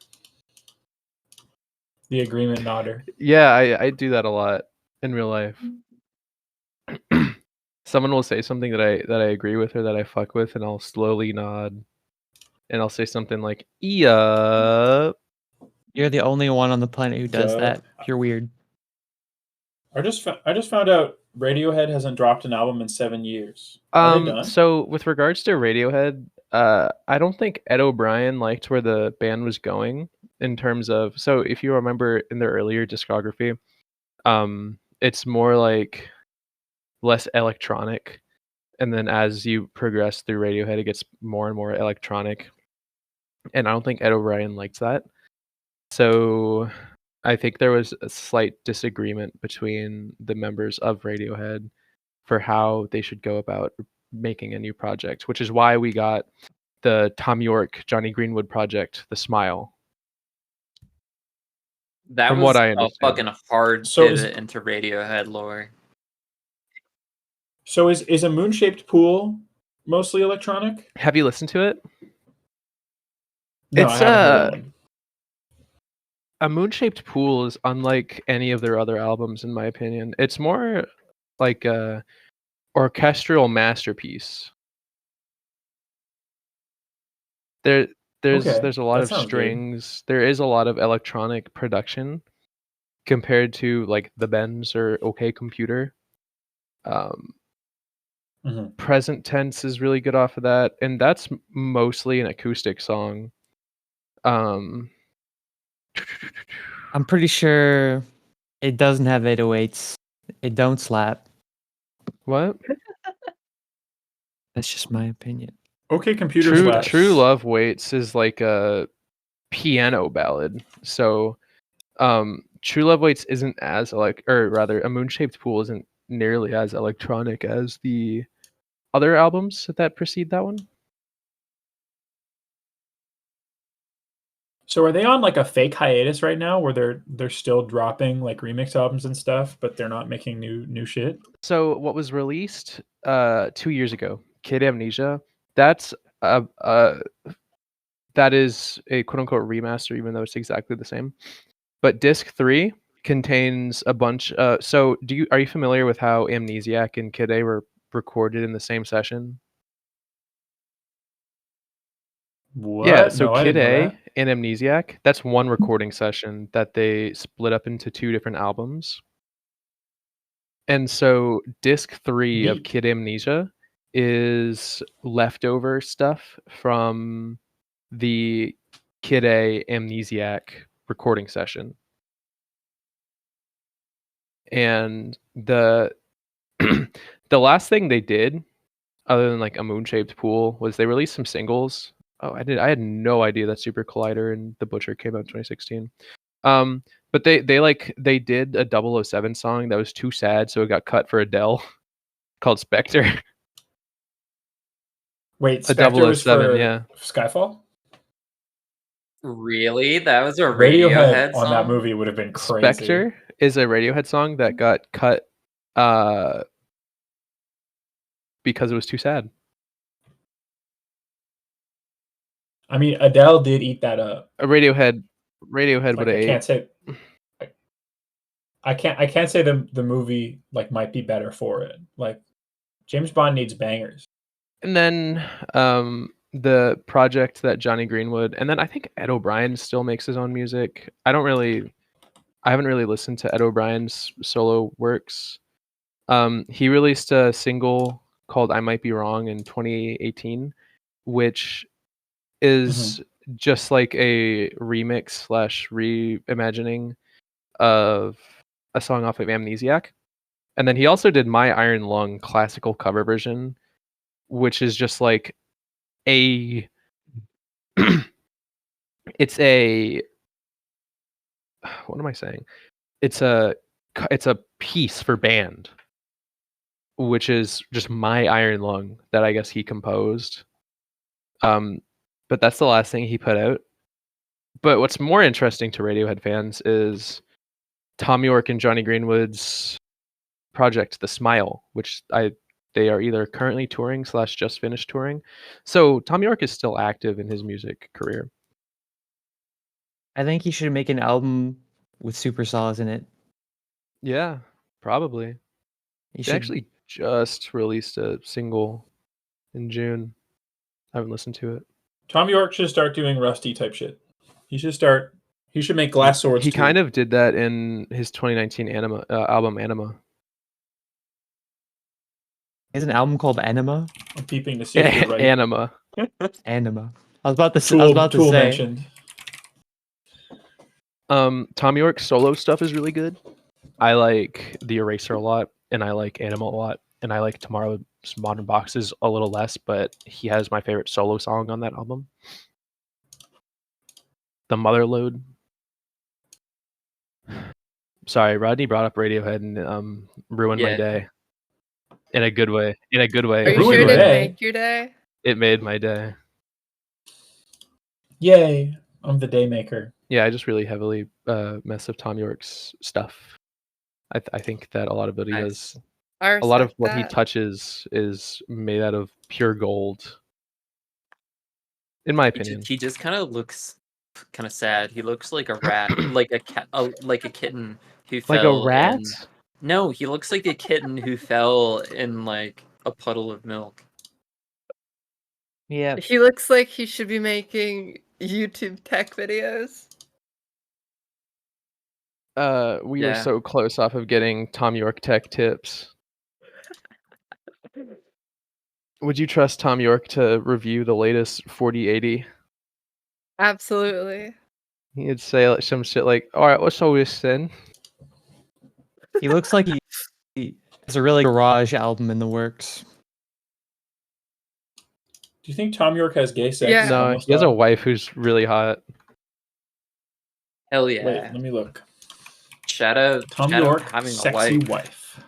The agreement nodder. Yeah, I do that a lot in real life. Someone will say something that I agree with or that I fuck with, and I'll slowly nod, and I'll say something like "Yup." you're the only one on the planet who does Duh. that. You're weird. I just found out Radiohead hasn't dropped an album in 7 years. Are they done? So with regards to Radiohead, I don't think Ed O'Brien liked where the band was going in terms of. So if you remember in their earlier discography, it's more like less electronic, and then as you progress through Radiohead, it gets more and more electronic. And I don't think Ed O'Brien liked that. So I think there was a slight disagreement between the members of Radiohead for how they should go about making a new project, which is why we got the Tom York, Johnny Greenwood project, The Smile. That From was what I a understand. fucking hard So pivot into Radiohead lore. So is a moon-shaped pool mostly electronic? Have you listened to it? No, It's, I haven't heard one. A Moon-Shaped Pool is unlike any of their other albums, in my opinion. It's more like a orchestral masterpiece. There's Okay, a lot that of sounds good. strings. There is a lot of electronic production compared to like the Benz or OK Computer. Mhm. Present Tense is really good off of that, and that's mostly an acoustic song. I'm pretty sure it doesn't have 808s. It don't slap. What? That's just my opinion. Okay, computer True slaps. True Love Waits is like a piano ballad. So True Love Waits isn't as or rather A Moon-Shaped Pool isn't nearly as electronic as the other albums that precede that one. So are they on like a fake hiatus right now where they're still dropping like remix albums and stuff, but they're not making new shit? So what was released 2 years ago, Kid Amnesia, that is a quote unquote remaster, even though it's exactly the same. But disc 3 contains a bunch. So are you familiar with how Amnesiac and Kid A were recorded in the same session? What? Yeah, so No, I Kid didn't know A that. and Amnesiac, that's one recording session that they split up into 2 different albums. And so disc 3 of Neat. Kid Amnesia is leftover stuff from the Kid A Amnesiac recording session. And the the last thing they did, other than like A Moon-Shaped Pool, was they released some singles. Oh, I had no idea that Super Collider and The Butcher came out in 2016. But they did a 007 song that was too sad, so it got cut for Adele, called Spectre. Wait, A Spectre was 007, for yeah. Skyfall? Really? That was a Radiohead Radiohead on that song? movie would have been crazy. Spectre is a Radiohead song that got cut because it was too sad. I mean, Adele did eat that up. Radiohead would Like, have I ate. can't say I can't say the movie like might be better for it. Like James Bond needs bangers. And then the project that Johnny Greenwood, and then I think Ed O'Brien still makes his own music. I haven't really listened to Ed O'Brien's solo works. He released a single called "I Might Be Wrong" in 2018, which is just like a remix slash reimagining of a song off of Amnesiac. And then he also did "My Iron Lung" classical cover version, which is just like a it's a what am I saying? It's a piece for band, which is just "My Iron Lung" that I guess he composed. But that's the last thing he put out. But what's more interesting to Radiohead fans is Tom York and Johnny Greenwood's project, The Smile, which they are either currently touring / just finished touring. So Tom York is still active in his music career. I think he should make an album with superstars in it. Yeah, probably. He They should. actually just released a single in June. I haven't listened to it. Tom York should start doing Rusty type shit. He should make Glass Swords. He kind of did that in his 2019 album Anima. He has an album called Anima. I'm peeping to see if you're right. Anima. Anima. I was about to Tool say. mentioned. Tom York's solo stuff is really good. I like The Eraser a lot, and I like Anima a lot, and I like Tomorrow's Modern Boxes a little less, but he has my favorite solo song on that album. The Motherlode. Sorry, Rodney brought up Radiohead and ruined my day. In a good way. In a good way. Are you sure it didn't make your day? It made my day. Yay! I'm the day maker. Yeah, I just really heavily mess with Tom York's stuff. I think that a lot of what he does, a lot of what he touches is made out of pure gold. In my opinion, he just kind of looks kind of sad. He looks like a rat, like a cat, like a kitten who fell. Like a rat? No, he looks like a kitten who fell in like a puddle of milk. Yeah. He looks like he should be making YouTube tech videos. We were so close off of getting Tom York tech tips. Would you trust Tom York to review the latest 4080? Absolutely. He'd say like some shit like, "All right, what's all this then?" He looks like he has a really garage album in the works. Do you think Tom York has gay sex? Yeah. No, he has a wife who's really hot. Hell yeah! Wait, let me look. Shout out Tom York, having sexy a wife.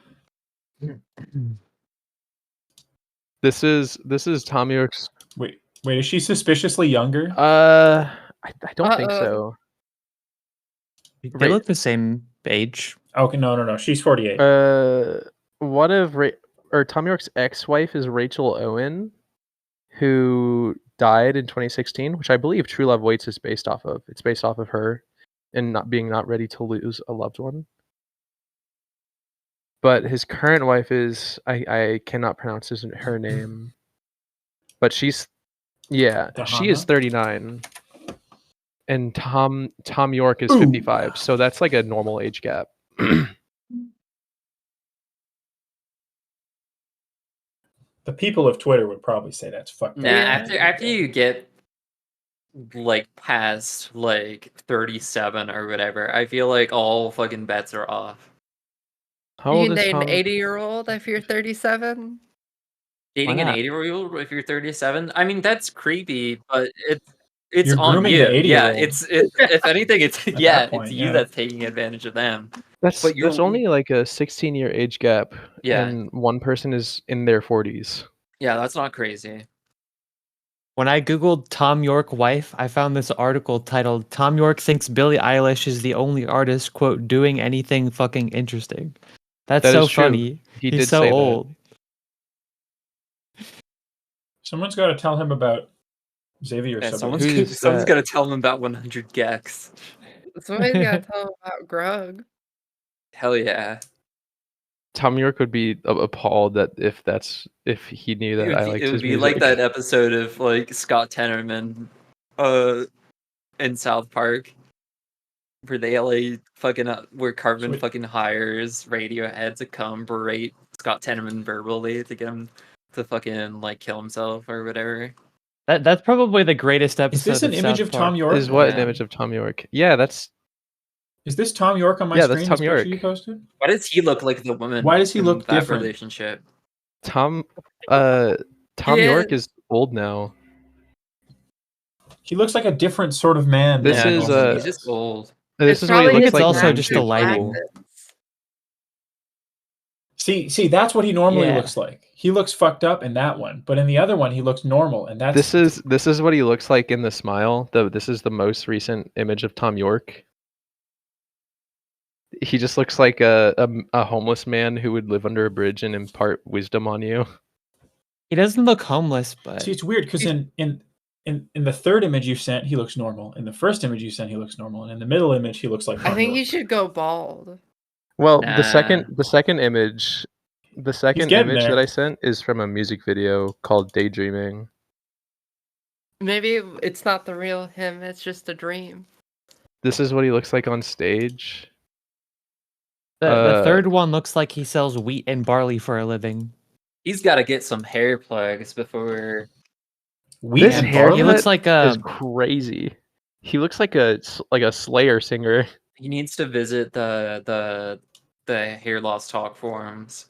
This is Tom York's. Wait, is she suspiciously younger? I don't think so. They look the same age. Okay, no. She's 48. One of Tom York's ex-wife is Rachel Owen, who died in 2016, which I believe True Love Waits is based off of. It's based off of her and not ready to lose a loved one. But his current wife is I cannot pronounce her name, but she is 39, and Tom York is 55. So that's like a normal age gap. The people of Twitter would probably say that's fucked up. Nah, after you get like past like 37 or whatever, I feel like all fucking bets are off. How you old can is date Tom? an 80-year-old if you're 37? Dating an 80-year-old if you're 37? I mean, that's creepy, but it's You're on grooming you. the 80-year-old. Yeah, it's if anything, it's At yeah, that point, it's you that's taking advantage of them. There's only like a 16-year age gap, Yeah. and one person is in their 40s. Yeah, that's not crazy. When I googled Tom York wife, I found this article titled "Tom York thinks Billie Eilish is the only artist quote doing anything fucking interesting." That's That so is true. funny. He He's did so say that. old. Someone's got to tell him about Xavier Yeah, Subway. Who's someone's that? got to tell him about 100 gex. Somebody's gotta tell him about Grug. Hell yeah. Tom York would be appalled that if he knew that I liked It would his be music. like that episode of like Scott Tenorman in South Park where they like fucking where Cartman Sweet. fucking hires Radiohead to come berate Scott Tenorman verbally to get him to fucking like kill himself or whatever. That's probably the greatest episode. Is this an image South of Tom Park. York? Is what an Yeah. image of Tom York? Yeah, that's Is this Tom York on my Yeah, that's screen? Tom This picture York. you posted? Why does he look like the woman? Why does he in look that different? relationship? Tom. He York is. is old now. He looks like a different sort of man. This than he is, normally he's just does. old. This It's is what he probably looks his like. also when just he's a lighting. cool. See, that's what he normally Yeah. looks like. He looks fucked up in that one, but in the other one, he looks normal, and that's This is what he looks like in the smile. This is the most recent image of Tom York. He just looks like a homeless man who would live under a bridge and impart wisdom on you. He doesn't look homeless, but See, it's weird because in the third image you sent, he looks normal. In the first image you sent, he looks normal, and in the middle image, he looks like. I Tom think York. he should go bald. Well, Nah. the second image getting there. that I sent is from a music video called Daydreaming. Maybe it's not the real him, it's just a dream. This is what he looks like on stage. the third one looks like he sells wheat and barley for a living. He's got to get some hair plugs before. Wheat This and haircut barley? He looks like is a crazy. He looks like a Slayer singer. He needs to visit the hair loss talk forums.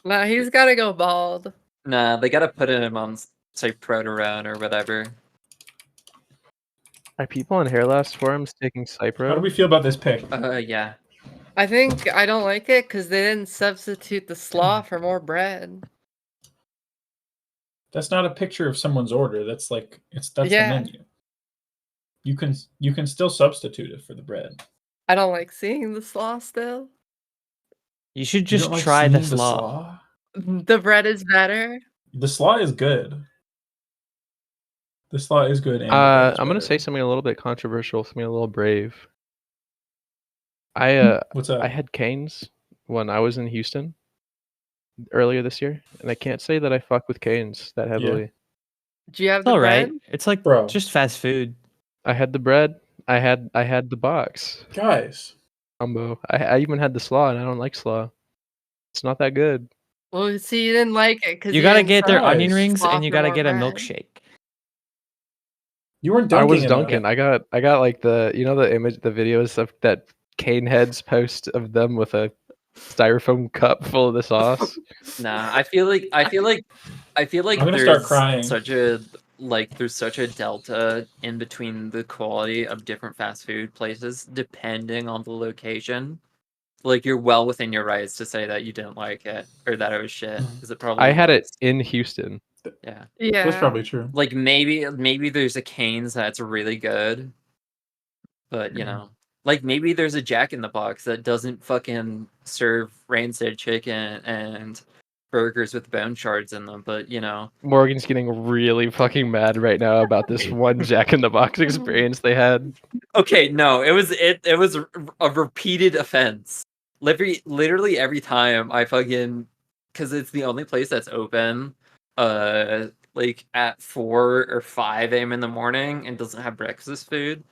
Nah, he's gotta go bald. Nah, they got to put him on say Proto-Run or whatever. Are people on hair loss forums taking Cypro? How do we feel about this pic? Yeah. I think I don't like it because they didn't substitute the slaw for more bread. That's not a picture of someone's order. That's Yeah. the menu. You can still substitute it for the bread. I don't like seeing the slaw still. You should You just don't like try the seeing slaw. The bread is better. The slaw is good. The slaw is good. And the bread is I'm gonna better. say something a little bit controversial, something a little brave. I What's up? I had canes when I was in Houston earlier this year, and I can't say that I fuck with canes that heavily. Do you have It's the all right. bread? It's like Bro. just fast food. I had the bread. I had the box Guys, combo. I even had the slaw, and I don't like slaw. It's not that good. Well, see, you didn't like it because You gotta get their fries. onion rings Slaw and you for gotta more get a bread. milkshake. you weren't I dunking. was in them. dunking. I got like the the videos of that cane heads post of them with a styrofoam cup full of the sauce. Nah, I feel like I'm gonna there's start crying. such a delta in between the quality of different fast food places depending on the location. Like you're well within your rights to say that you didn't like it or that it was shit. Because it probably I had it was. in Houston. Yeah. Yeah. That's probably true. Like maybe there's a Cane's that's really good. But you know. Like maybe there's a Jack in the Box that doesn't fucking serve rancid chicken and burgers with bone shards in them, but you know. Morgan's getting really fucking mad right now about this one Jack in the Box experience they had. Okay, no, it was a repeated offense. Literally every time I fucking, because it's the only place that's open, like at 4 or 5 a.m. in the morning and doesn't have breakfast food.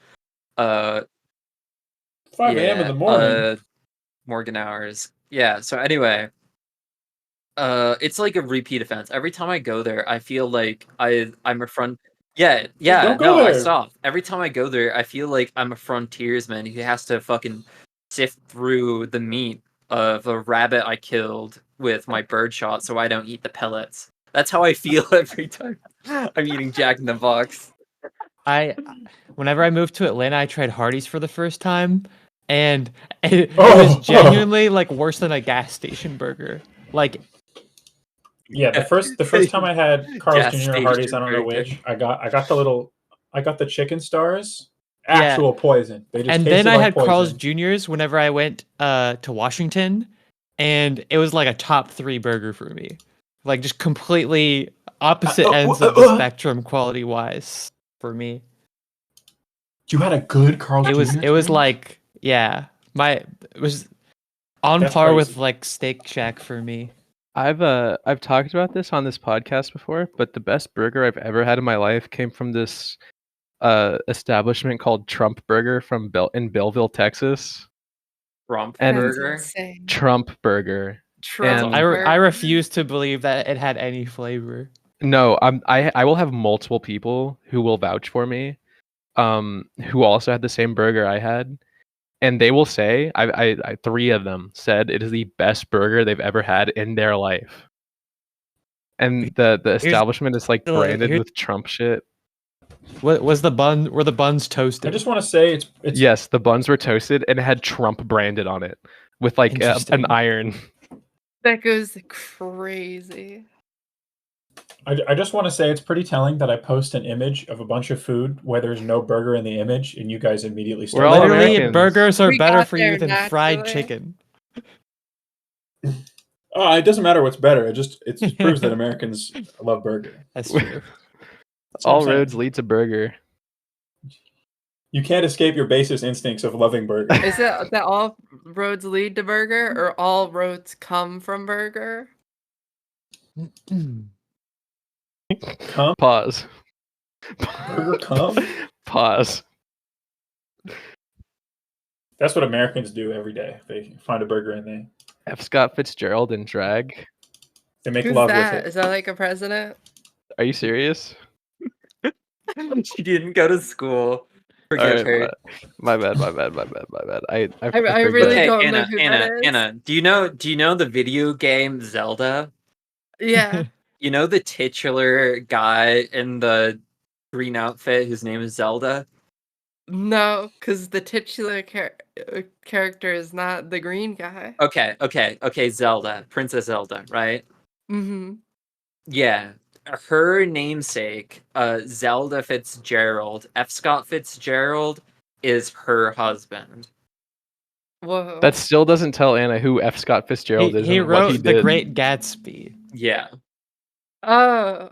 5 a.m. in the morning. Morgan hours. Yeah. So anyway, it's like a repeat offense. Every time I go there, I feel like I'm a front. Yeah. Don't go No, I there. stop. Every time I go there, I feel like I'm a frontiersman who has to fucking sift through the meat of a rabbit I killed with my birdshot, so I don't eat the pellets. That's how I feel every time I'm eating Jack in the Box. Whenever I moved to Atlanta, I tried Hardee's for the first time, and it Oh. was genuinely like worse than a gas station burger. Like Yeah, the first time I had Carl's Gas Jr. or Hardee's, station I don't know burger. which. I got the chicken stars. Yeah. Actual poison. They just And tasted then I like had poison. Carl's Jr.'s whenever I went to Washington, and it was like a top 3 burger for me. Like just completely opposite ends of the spectrum quality wise for me. You had a good Carl's It Jr. was experience? like it was on That's par with crazy. like Steak Shack for me. I've talked about this on this podcast before, but the best burger I've ever had in my life came from this establishment called Trump Burger from in Belleville, Texas. Trump And That's burger. insane. Trump Burger. Trump And I burger. refuse to believe that it had any flavor. no, I will have multiple people who will vouch for me, who also had the same burger I had, and they will say I 3 of them said it is the best burger they've ever had in their life. And the establishment is like branded here's- with Trump shit. What was the bun? Were the buns toasted? I just want to say it's Yes, the buns were toasted and it had Trump branded on it with like an Interesting. iron. That goes crazy. I just want to say it's pretty telling that I post an image of a bunch of food where there's no burger in the image, and you guys immediately start. We're all Literally, Americans. burgers are We better got for you there than fried naturally. chicken. It doesn't matter what's better. It just proves that Americans love burger. That's true. That's what I'm All saying. roads lead to burger. You can't escape your basest instincts of loving burger. Is it that all roads lead to burger or all roads come from burger? Come, Pause. burger, come. Pause. That's what Americans do every day. They find a burger and F. Scott Fitzgerald in drag. they make Who's love that? with it. Is that like a president? Are you serious? She didn't go to school. Forgive Alright, her. my bad. I I forgot. really Okay, don't know Anna, who Anna, that is. Anna. Do you know the video game Zelda? Yeah. You know the titular guy in the green outfit whose name is Zelda? No, because the titular character is not the green guy. Okay, Zelda. Princess Zelda, right? Mm-hmm. Yeah. Her namesake, Zelda Fitzgerald, F. Scott Fitzgerald, is her husband. Whoa. That still doesn't tell Anna who F. Scott Fitzgerald is he and what he wrote The did. Great Gatsby. Yeah. Oh.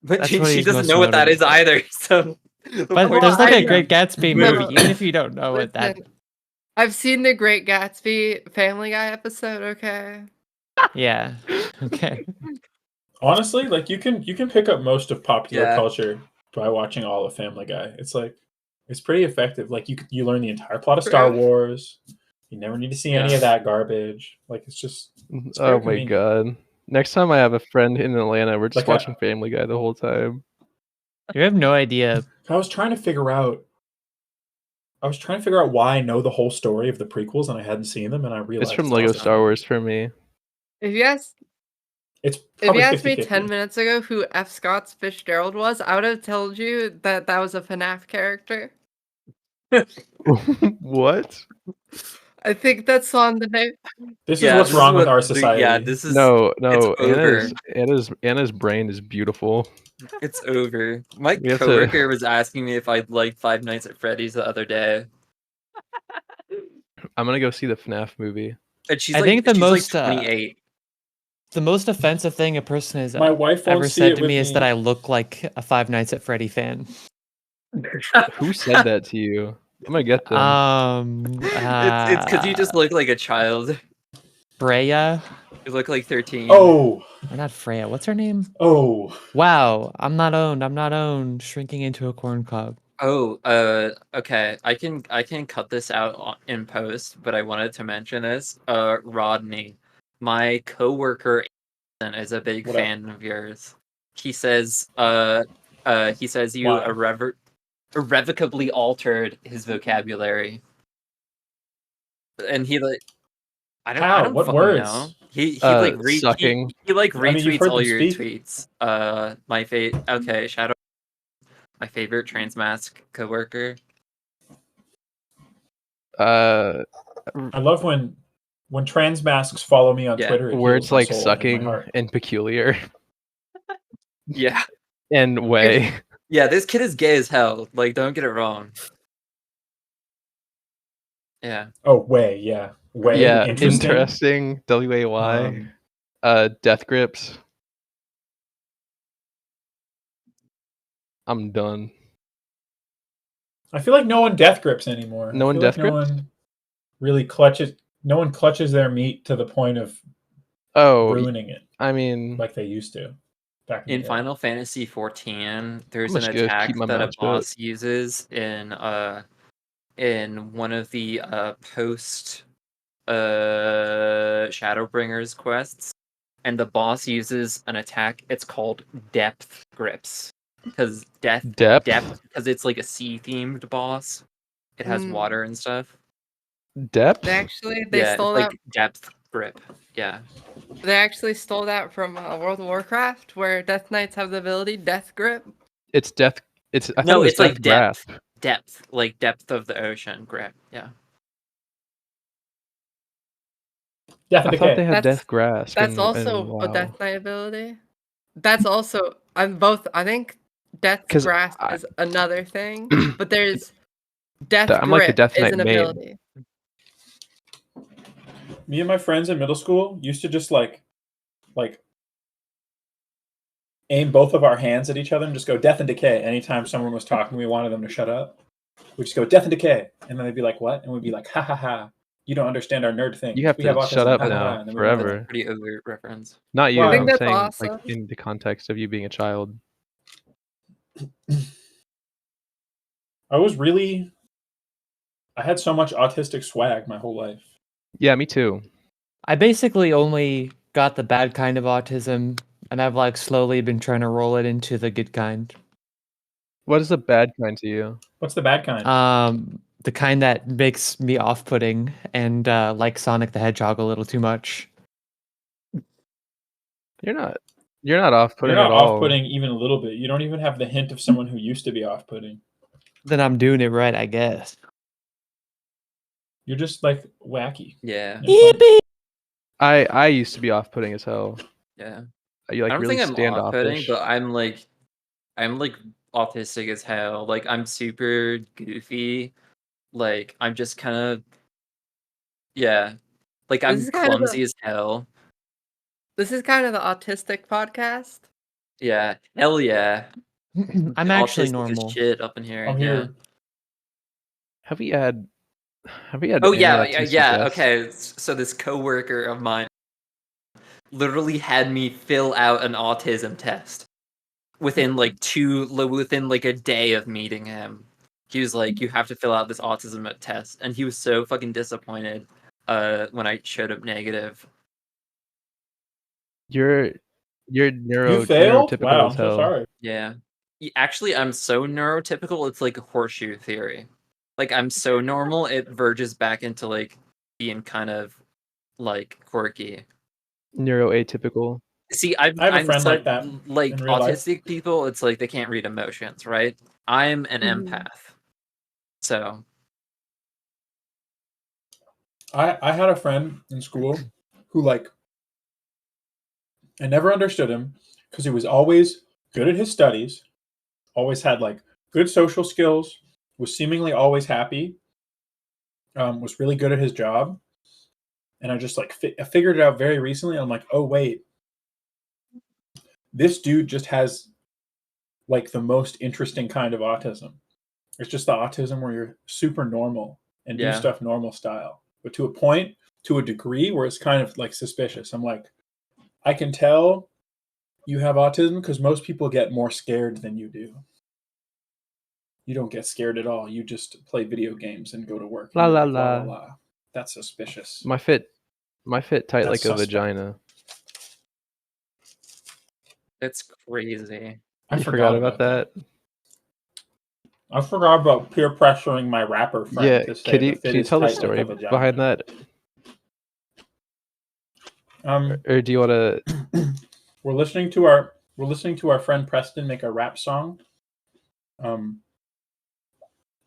But That's she what he's doesn't most know what that notable is for. either, so... the But point there's is- like I- a Great Gatsby No. movie, even if you don't know what that. Listen, I've seen the Great Gatsby Family Guy episode, okay? Yeah. Okay. Honestly, like you can pick up most of popular Yeah. culture by watching all of Family Guy. It's pretty effective. Like you learn the entire plot of Star True. Wars. You never need to see any Yeah. of that garbage. Like it's very Oh my convenient. god. Next time I have a friend in Atlanta, we're just Like watching Family Guy the whole time. You have no idea. I was trying to figure out why I know the whole story of the prequels and I hadn't seen them, and I realized It's from Lego awesome. Star Wars for me. If you asked It's If probably you asked me 50-50. 10 minutes ago who F. Scott Fitzgerald was, I would have told you that that was a FNAF character. What? I think that's on the name. This is what's wrong with our Yeah, society. this is... No, over. Anna's brain is beautiful. It's over. My We have to- coworker was asking me if I'd like Five Nights at Freddy's the other day. I'm gonna go see the FNAF movie. And she's I like, think the she's most, like 28. The most offensive thing a person has My wife won't ever see said it to with me is that I look like a Five Nights at Freddy fan. Who said that to you? I'm gonna get them. It's because you just look like a child. Freya. You look like 13. Oh, Or not Freya. What's her name? oh. Wow. I'm not owned. Shrinking into a corn cob. Oh, okay. I can cut this out in post, but I wanted to mention this. Rodney, my coworker, is a big What up? fan of yours. He says you Why? irrevocably altered his vocabulary, and he like I How? don't What fucking words? know. He like sucking. he like I mean, you've retweets heard all them your speak. tweets. Okay, Shadow, my favorite trans mask coworker. Uh, I love when when trans masks follow me on Yeah. Twitter, it Words heals my like soul and my sucking heart. and peculiar Yeah. and way. Yeah, this kid is gay as hell. Like, don't get it wrong. Yeah. Oh, way, yeah. Way, Yeah, interesting. WAY. Death grips. I'm done. I feel like no one death grips anymore. No I one feel death like no grips? one really clutches. No one clutches their meat to the point of Oh, ruining it I mean, like they used to back in In the day. Final Fantasy 14, there's I'm an just gonna attack keep my that a mouth shut. boss uses in one of the post Shadowbringers quests, and the boss uses an attack. It's called Depth Grips, because Depth? because it's like a sea themed boss. It has Mm. water and stuff. Depth? They actually Yeah, stole it's that. like Depth Grip. Yeah. They actually stole that from World of Warcraft, where Death Knights have the ability Death Grip. It's death. I thought No, it was it's like grasp. depth, like depth of the ocean grip. Yeah. Death and I thought they Decay. had That's death grasp. That's and also a WoW. Death Knight ability. That's also both. I think Death's 'Cause Grasp I- is another thing, but there's Death I'm like the Grip Death is Knight an main. ability. Me and my friends in middle school used to just like aim both of our hands at each other and just go Death and Decay anytime someone was talking. We wanted them to shut up. We just go Death and Decay, and then they'd be like, "What?" And we'd be like, "Ha ha ha! You don't understand our nerd thing. You have we to have autism. shut up ha, ha, ha," now and then we move on. forever. Pretty overt reference. Not you. Why? I think I'm that's saying awesome. like in the context of you being a child. I had so much autistic swag my whole life. Yeah, me too. I basically only got the bad kind of autism, and I've like slowly been trying to roll it into the good kind. What is the bad kind to you? What's the bad kind? The kind that makes me off-putting and like Sonic the Hedgehog a little too much. You're not off-putting You're not at all. off-putting even a little bit. You don't even have the hint of someone who used to be off-putting. Then I'm doing it right, I guess. You're just like wacky. Yeah. Yippee! I used to be off-putting as hell. Yeah. You like I don't really think I'm off-putting, standoffish. but I'm like autistic as hell. Like I'm super goofy. Like I'm just kind of like This I'm is kind of clumsy as hell. This is kind of the autistic podcast. Yeah. Hell yeah. I'm actually Autistic as normal. shit up in here. I'm yeah. here. Have we had Oh any yeah, autistic yeah. guests? Okay, so this coworker of mine literally had me fill out an autism test within like a day of meeting him. He was like, "You have to fill out this autism test," and he was so fucking disappointed when I showed up negative. You're You failed? neurotypical Wow, as I'm so hell. sorry. Yeah, actually, I'm so neurotypical. It's like a horseshoe theory. Like I'm so normal, it verges back into like being kind of like quirky. Neuroatypical. See, I have a friend like that like in real life. autistic people. It's like they can't read emotions, right? I'm an Mhm. empath, so I had a friend in school who like I never understood him because he was always good at his studies, always had like good social skills, was seemingly always happy, was really good at his job, and I just like I figured it out very recently. I'm like, oh wait, this dude just has like the most interesting kind of autism. It's just the autism where you're super normal and do Yeah. stuff normal style, but to a point, to a degree where it's kind of like suspicious. I'm like, I can tell you have autism because most people get more scared than you do. You don't get scared at all. You just play video games and go to work. La And you're la like, la la. la la. That's suspicious. My fit tight That's like a suspect. vagina. it's crazy. I You forgot about that? I forgot about peer pressuring my rapper friend Yeah, to say can the you fit is tell the tight like story a vagina. behind that? Or do you want to? We're listening to our friend Preston make a rap song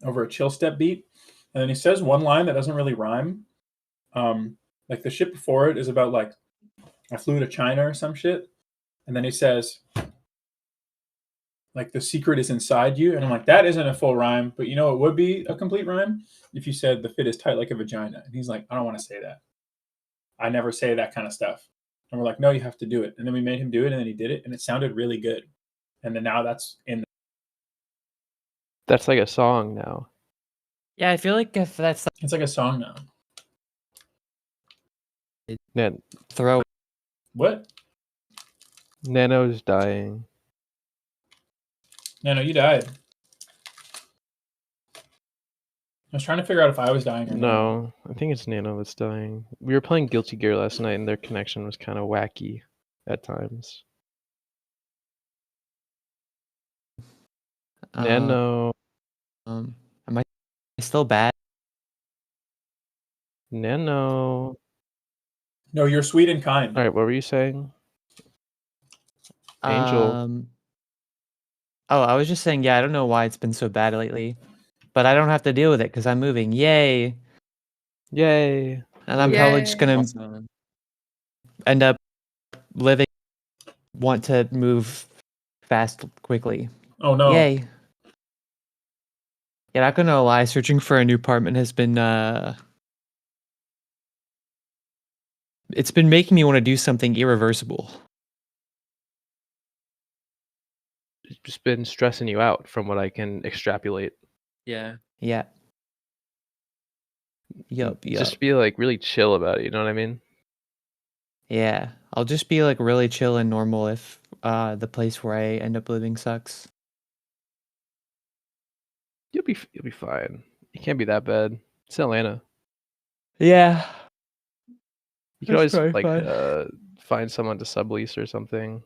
over a chill step beat, and then he says one line that doesn't really rhyme, Like the shit before it is about like I flew to China or some shit, and then he says like the secret is inside you, and I'm like that isn't a full rhyme, but you know it would be a complete rhyme if you said the fit is tight like a vagina. And he's like, I don't want to say that. I never say that kind of stuff. And we're like, no, you have to do it. And then we made him do it, and then he did it, and it sounded really good. And then now that's in. That's like a song now. Yeah, I feel like if that's It's like a song now. throw. What? Nano's dying. No, you died. I was trying to figure out if I was dying or not. No, I think it's Nano that's dying. We were playing Guilty Gear last night, and their connection was kind of wacky at times. Nano. Am I still bad? Nano. No, you're sweet and kind. All right, what were you saying? Angel. Oh, I was just saying, yeah, I don't know why it's been so bad lately, but I don't have to deal with it because I'm moving. Yay! Yay! And I'm probably just gonna Awesome. end up want to move fast, quickly. Oh no! Yay! Yeah, not gonna lie, searching for a new apartment has been it's been making me want to do something irreversible. It's just been stressing you out from what I can extrapolate. Yeah. Yeah. Yup. Just be like really chill about it, you know what I mean? Yeah. I'll just be like really chill and normal if the place where I end up living sucks. You'll be fine. You can't be that bad. It's Atlanta. Yeah. You can always That's like probably find someone to sublease or something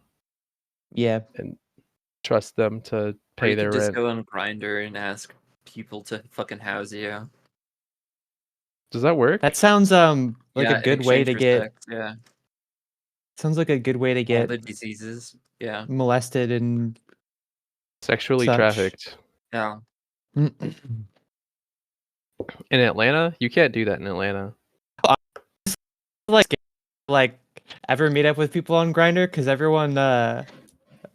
Yeah. and trust them to Or pay you their could just rent. go on Grindr and ask people to fucking house you. Does that work? That sounds like Yeah, a in good way exchange to for get. sex, yeah. Sounds like a good way to All get the diseases. Yeah. molested and Sexually such. trafficked. Yeah. In Atlanta? You can't do that in Atlanta. like ever meet up with people on Grindr because everyone I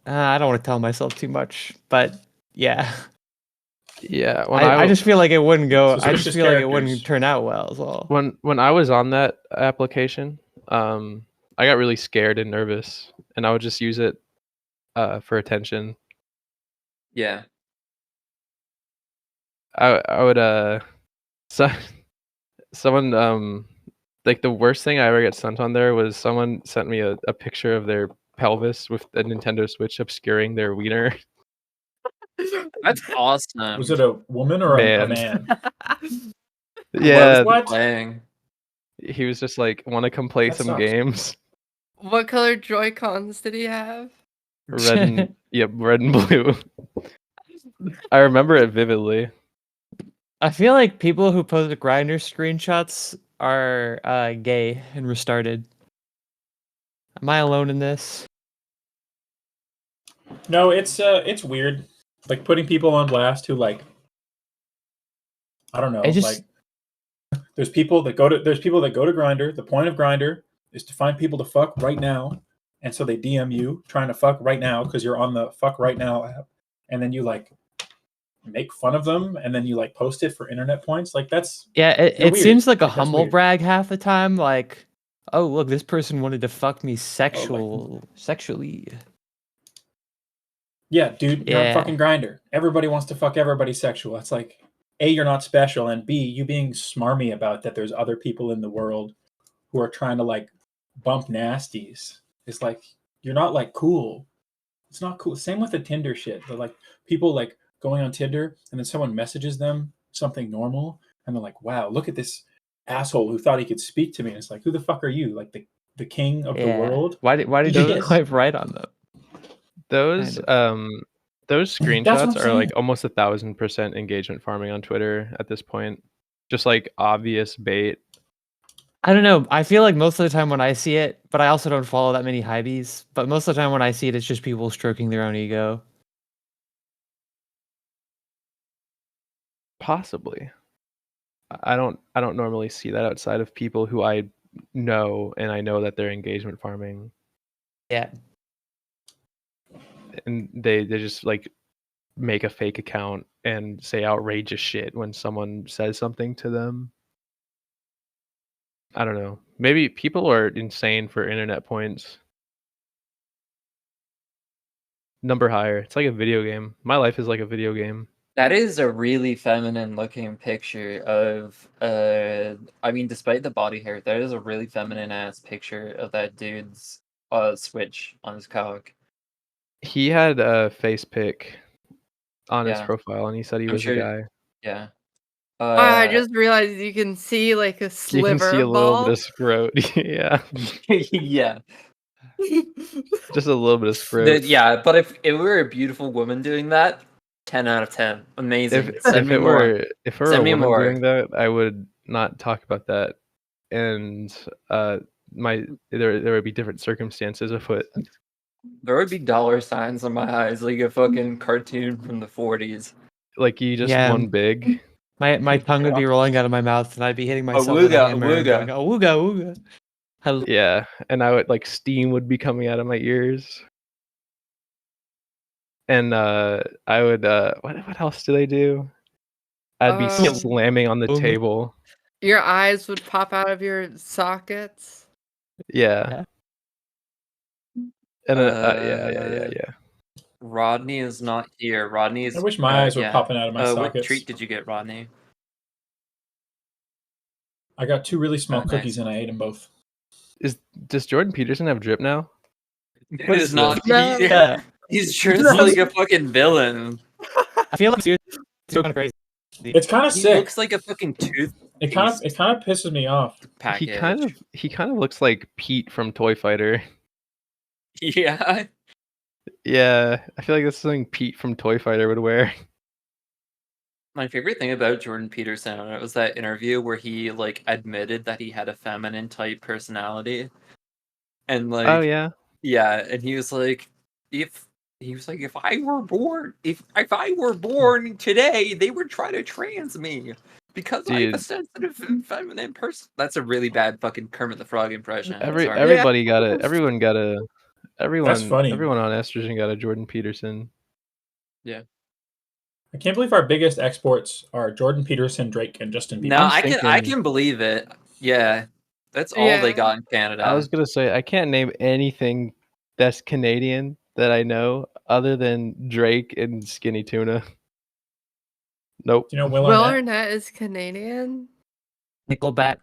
don't want to tell myself too much, but yeah. Yeah, I just feel like it wouldn't go. I just Suspicious feel like it characters. wouldn't turn out well as well. when I was on that application, I got really scared and nervous, and I would just use it for attention. Yeah. I would so someone like the worst thing I ever got sent on there was someone sent me a picture of their pelvis with a Nintendo Switch obscuring their wiener. That's awesome. Was it a woman or a man? Yeah, What? Playing? he was just like, want to come play That some sucks. games. What color Joy-Cons did he have? Red and red and blue. I remember it vividly. I feel like people who post Grindr screenshots are gay and retarded. Am I alone in this? No, it's weird. Like putting people on blast who like I don't know, like there's people that go to Grindr. The point of Grindr is to find people to fuck right now. And so they DM you trying to fuck right now because you're on the fuck right now app. And then you like make fun of them and then you like post it for internet points. Like that's it weird. seems like a Like, that's humble weird. brag half the time. Like, oh look, this person wanted to fuck me sexually. Yeah, dude, you're on Yeah. fucking Grindr. Everybody wants to fuck everybody sexual. It's like A, you're not special, and B, you being smarmy about that there's other people in the world who are trying to like bump nasties. It's like you're not like cool. It's not cool. Same with the Tinder shit. They're like people like going on Tinder and then someone messages them something normal and they're like, wow, look at this asshole who thought he could speak to me. And it's like, who the fuck are you? Like the king of the world? Why did you Yes. swipe right on them? Those That's what screenshots I'm are like saying. almost 1,000% engagement farming on Twitter at this point. Just like obvious bait. I don't know. I feel like most of the time when I see it, but I also don't follow that many hybees. But most of the time when I see it, it's just people stroking their own ego. Possibly. I don't normally see that outside of people who I know, and I know that they're engagement farming, Yeah. and they just like make a fake account and say outrageous shit when someone says something to them. I don't know. Maybe people are insane for internet points. Number higher. It's like a video game. My life is like a video game. That is a really feminine looking picture of I mean, despite the body hair, that is a really feminine ass picture of that dude's switch on his cock. He had a face pic on his Yeah. profile, and he said he I'm was sure- a guy. Yeah. I just realized you can see like a You sliver can see a of little bit ball. of scrot. Yeah, yeah. just a little bit of scrot. Yeah, but if it were a beautiful woman doing that, 10 out of 10. Amazing. If Send me it more. were Send a me woman more. doing that, I would not talk about that, and there would be different circumstances afoot. There would be dollar signs on my eyes like a fucking cartoon from the 40s. Like you just Yeah. one big. My tongue would be rolling out of my mouth, and I'd be hitting myself with a Awooga, hammer and going, awooga. "Awooga, awooga." Hello. Yeah, and I would like steam would be coming out of my ears. And I would what else do they do? I'd be Um, slamming on the Boom. table. Your eyes would pop out of your sockets. Yeah. And yeah. Rodney is not here. Rodney is. I wish my eyes were yeah. popping out of my What sockets. treat did you get, Rodney? I got 2 really small Oh, nice. cookies and I ate them both. Does Jordan Peterson have drip now? It is not. No. Yeah. He's dressed like a fucking villain. I feel like it's kind of crazy. It's kind of He sick. looks like a fucking tooth It kind of pisses me off. package. He kind of looks like Pete from Toy Fighter. Yeah. Yeah, I feel like that's something Pete from Toy Fighter would wear. My favorite thing about Jordan Peterson was that interview where he like admitted that he had a feminine type personality, and like, Oh yeah. yeah, and he was like, if I were born today, they would try to trans me because I'm a Dude. sensitive and feminine person. That's a really bad fucking Kermit the Frog impression. Sorry. Everybody got it. Everyone funny. Everyone on estrogen got a Jordan Peterson. Yeah. I can't believe our biggest exports are Jordan Peterson, Drake, and Justin Bieber. No, I'm I thinking- can believe it. Yeah, that's all they Yeah. got in Canada. I was gonna say I can't name anything that's Canadian that I know other than Drake and Skinny Tuna. Nope. Do you know Will Will Arnett? Arnett is Canadian. Nickelback.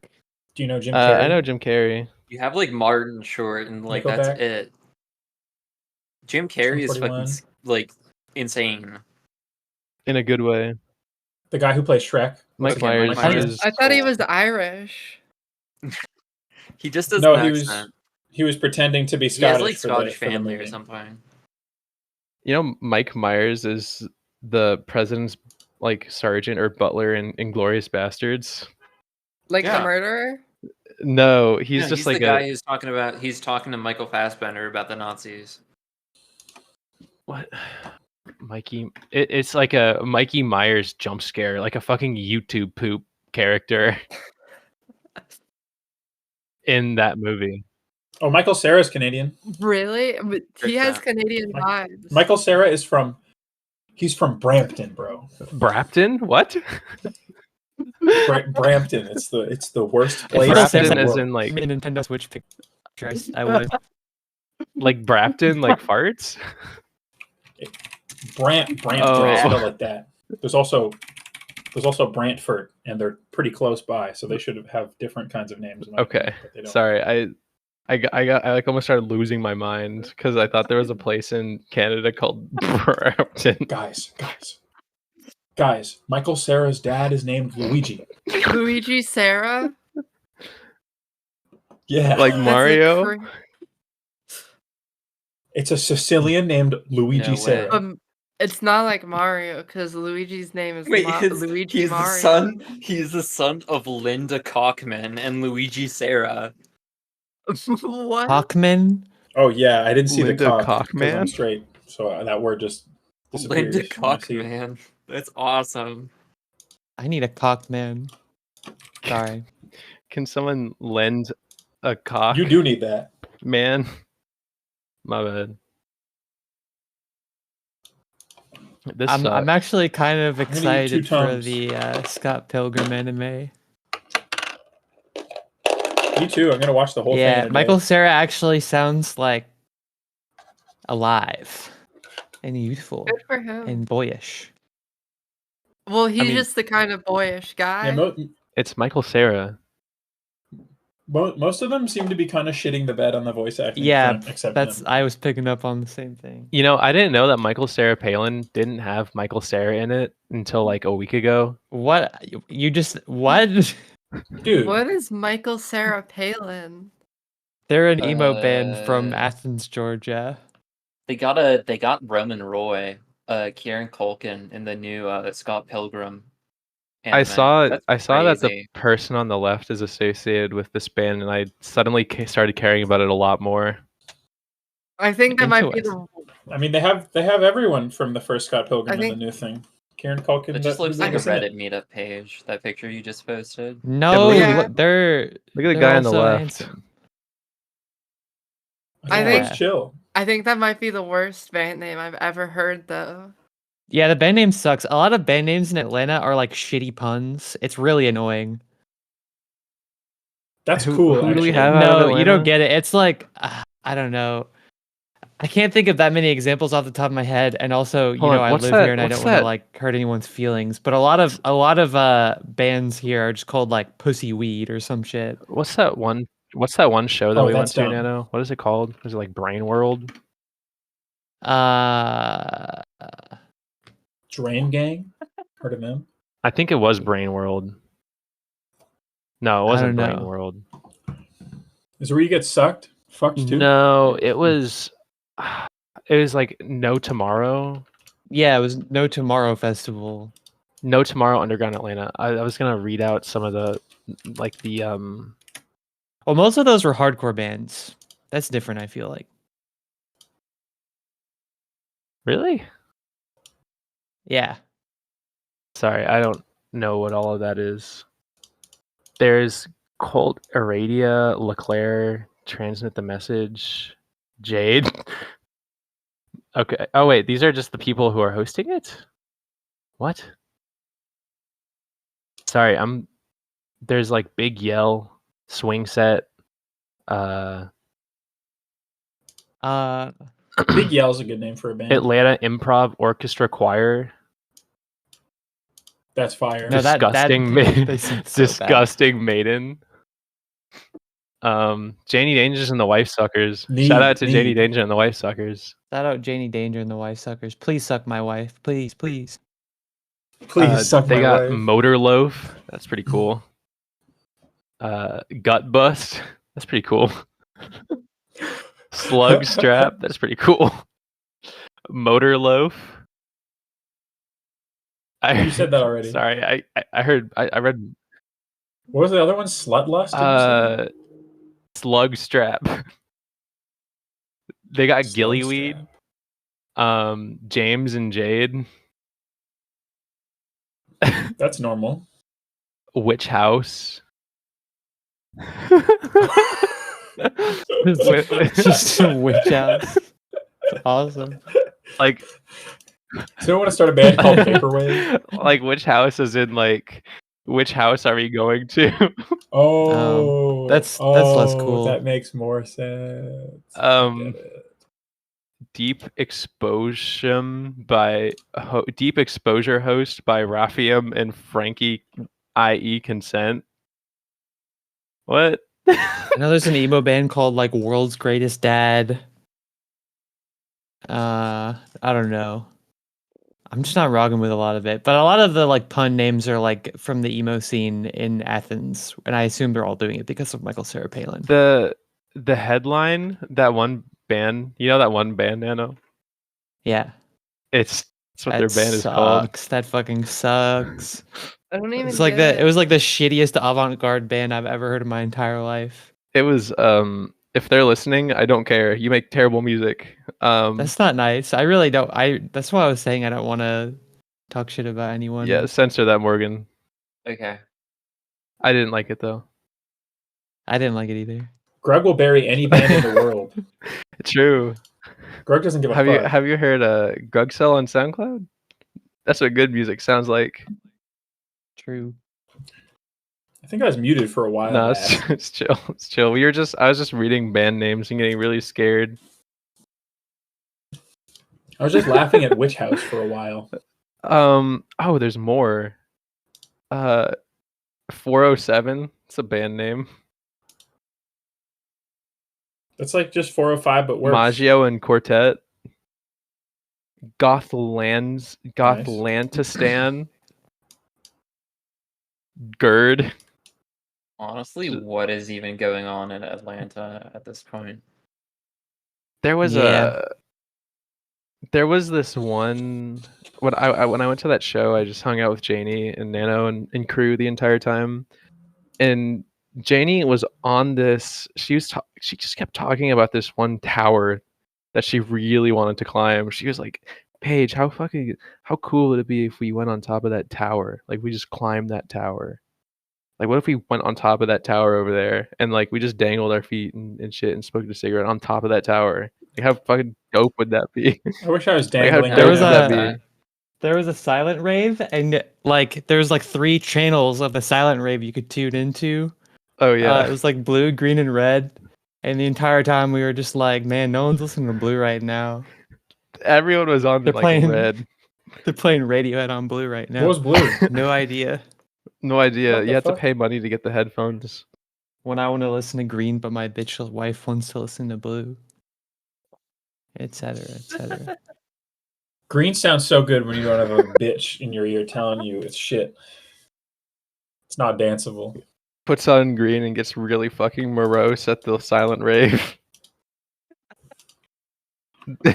Do you know Jim Carrey? I know Jim Carrey. You have like Martin Short, and like Nickelback. that's it. Jim Carrey is 41. fucking like insane. In a good way. The guy who plays Shrek. Mike Okay, Myers Mike Myers. is I thought he cool. was Irish. He just does No, an he was accent. he was pretending to be He Scottish. has like for Scottish the family or movie. something. You know, Mike Myers is the president's like sergeant or butler in Inglourious Bastards. Like Yeah. the murderer? No, he's No, just like the guy who's talking to Michael Fassbender about the Nazis. what? Mikey. It's like a Mikey Myers jump scare, like a fucking YouTube poop character in that movie. Oh, Michael Cera's Canadian. Really? But he has Krista. Canadian vibes. Michael Cera is from. He's from Brampton, bro. Brapton? What? Brampton. It's the worst If place Michael Brapton in Cera the as world. in like Give me a Nintendo Switch picture. I would. like Brapton, like farts? Brampton, Oh. spelled like that. There's also Brantford, and they're pretty close by, so they should have different kinds of names. in my Okay. opinion, but they don't. Sorry, I like almost started losing my mind because I thought there was a place in Canada called Brampton. Guys, Michael Cera's dad is named Luigi. Luigi Sarah? Yeah, Like That's a Mario. cra- it's a Sicilian named Luigi No way. Cera. It's not like Mario because Luigi's name is Wait, Luigi he's Mario. He's the son of Linda Cockman and Luigi Sarah. What? Hawkman. Oh yeah, I didn't see Linda the cock 'cause Cockman? I'm straight, so that word just disappears. Linda when I see it. Cockman. That's awesome. I need a cock man. Sorry. Can someone lend a cock. You do need that. Man. My bad. This I'm actually kind of gonna eat 2 excited for Tums. the Scott Pilgrim anime. Me too. I'm gonna watch the whole thing. Yeah, in a Michael day. Cera actually sounds like alive and youthful Good for him. and boyish. Well, he's mean- just the kind of boyish guy. Yeah, It's Michael Cera. most of them seem to be kind of shitting the bed on the voice acting. Yeah, except that's him. I was picking up on the same thing. You know, I didn't know that Michael Cera Palin didn't have Michael Cera in it until like a week ago. What you just what? Dude. What is Michael Cera Palin? They're an emo band from Uh, Athens, Georgia. They got Roman Roy, Kieran Culkin in the new Scott Pilgrim anime. I saw That's that the crazy. person on the left is associated with this band, and I suddenly started caring about it a lot more. I think that might be the. Interesting. I mean, they have everyone from the first Scott Pilgrim I in think- the new thing. Kieran Culkin. It just looks who's like a in it? Reddit meetup page. That picture you just posted. No, Yeah, but look- they're Look at the they're guy on the also left. handsome. I Yeah, think- it's chill. I think that might be the worst band name I've ever heard, though. Yeah, the band name sucks. A lot of band names in Atlanta are like shitty puns. It's really annoying. That's Who- cool. who do we actually. have out of No, you don't Atlanta? get it. It's like I don't know. I can't think of that many examples off the top of my head, and also Hold on, I what's live that- here and I what's don't want to that? like hurt anyone's feelings. But a lot of bands here are just called like Pussy Weed or some shit. What's that one show that Oh, we went that's to, dumb. Nyano? What is it called? Was it like Brain World? Drain Gang. Heard of them? I think it was Brain World. No, it I wasn't don't Brain know. World. Is it where you get sucked? Fucked too? No, it was like No Tomorrow. Yeah, it was No Tomorrow Festival. No Tomorrow Underground Atlanta. I was gonna read out some of the Well, most of those were hardcore bands. That's different, I feel like. Really? Yeah. Sorry, I don't know what all of that is. There's Colt Aradia, Leclerc, Transmit the Message, Jade. Okay. Oh wait, these are just the people who are hosting it? What? Sorry, there's like Big Yell, Swing Set, Big Yell's a good name for a band. Atlanta Improv Orchestra Choir. That's fire. No, that- Disgusting they sound so bad. disgusting maiden. Janie Dangers and the Wife Suckers. Shout out to Janie Danger and the Wife Suckers. Shout out Janie Danger and the Wife Suckers. Please suck my wife. Please, please. Please suck They my got wife. Motor Loaf. That's pretty cool. Gut Bust. That's pretty cool. Slug Strap. That's pretty cool. Motor Loaf. You said that already. Sorry, I heard. I read. What was the other one? Slutlust? Did you say? Slug Strap. They got Slug Gillyweed. Strap. James and Jade. That's normal. Witch House. It's just a witch house. It's awesome. Like, So I want to start a band called Vaporwave. like which house is in like which house are we going to? Oh, that's less cool. That makes more sense. I get it. Deep Exposure Deep Exposure host by Raphium and Frankie IE Consent. What? I know there's an emo band called like World's Greatest Dad. I don't know. I'm just not rocking with a lot of it, but a lot of the like pun names are like from the emo scene in Athens, and I assume they're all doing it because of Michael Cera Palin. The headline, that one band, you know that one band, Nyano? Yeah, It's what that their band is called. sucks. That fucking sucks. I don't even. It's like get it was like the shittiest avant-garde band I've ever heard in my entire life. It was if they're listening, I don't care. You make terrible music. That's not nice. I really don't. That's why I was saying I don't want to talk shit about anyone. Yeah, censor that, Morgan. Okay. I didn't like it though. I didn't like it either. Greg will bury any band in the world. True. Greg doesn't give a Have fuck. you heard Grug Cell on SoundCloud? That's what good music sounds like. True. I think I was muted for a while No, back. it's chill. It's chill. I was just reading band names and getting really scared. I was just laughing at Witch House for a while. Oh, there's more. 407. It's a band name. It's like just 405, but worse. Maggio and Quartet. Gothlantistan. Gerd. Honestly, what is even going on in Atlanta at this point? There was Yeah. there was this one when I went to that show. I just hung out with Janie and Nyano and crew the entire time, and Janie was on this. She just kept talking about this one tower that she really wanted to climb. She was like, "Paige, how cool would it be if we went on top of that tower? Like we just climbed that tower. Like what if we went on top of that tower over there and like we just dangled our feet and shit and smoked a cigarette on top of that tower? Like how fucking dope would that be?" I wish I was Like, how dangling. dope There right was would now. that be? There was a silent rave, and like there was like 3 channels of the silent rave you could tune into. Oh yeah. It was like blue, green, and red. And the entire time we were just like, man, no one's listening to blue right now. Everyone was on They're like playing- red. They're playing Radiohead on blue right now. What was blue? No idea. No idea. What the You have to fuck? pay money to get the headphones. When I want to listen to green, but my bitch wife wants to listen to blue, etc., etc. Green sounds so good when you don't have a bitch in your ear telling you it's shit. It's not danceable. Puts on green and gets really fucking morose at the silent rave.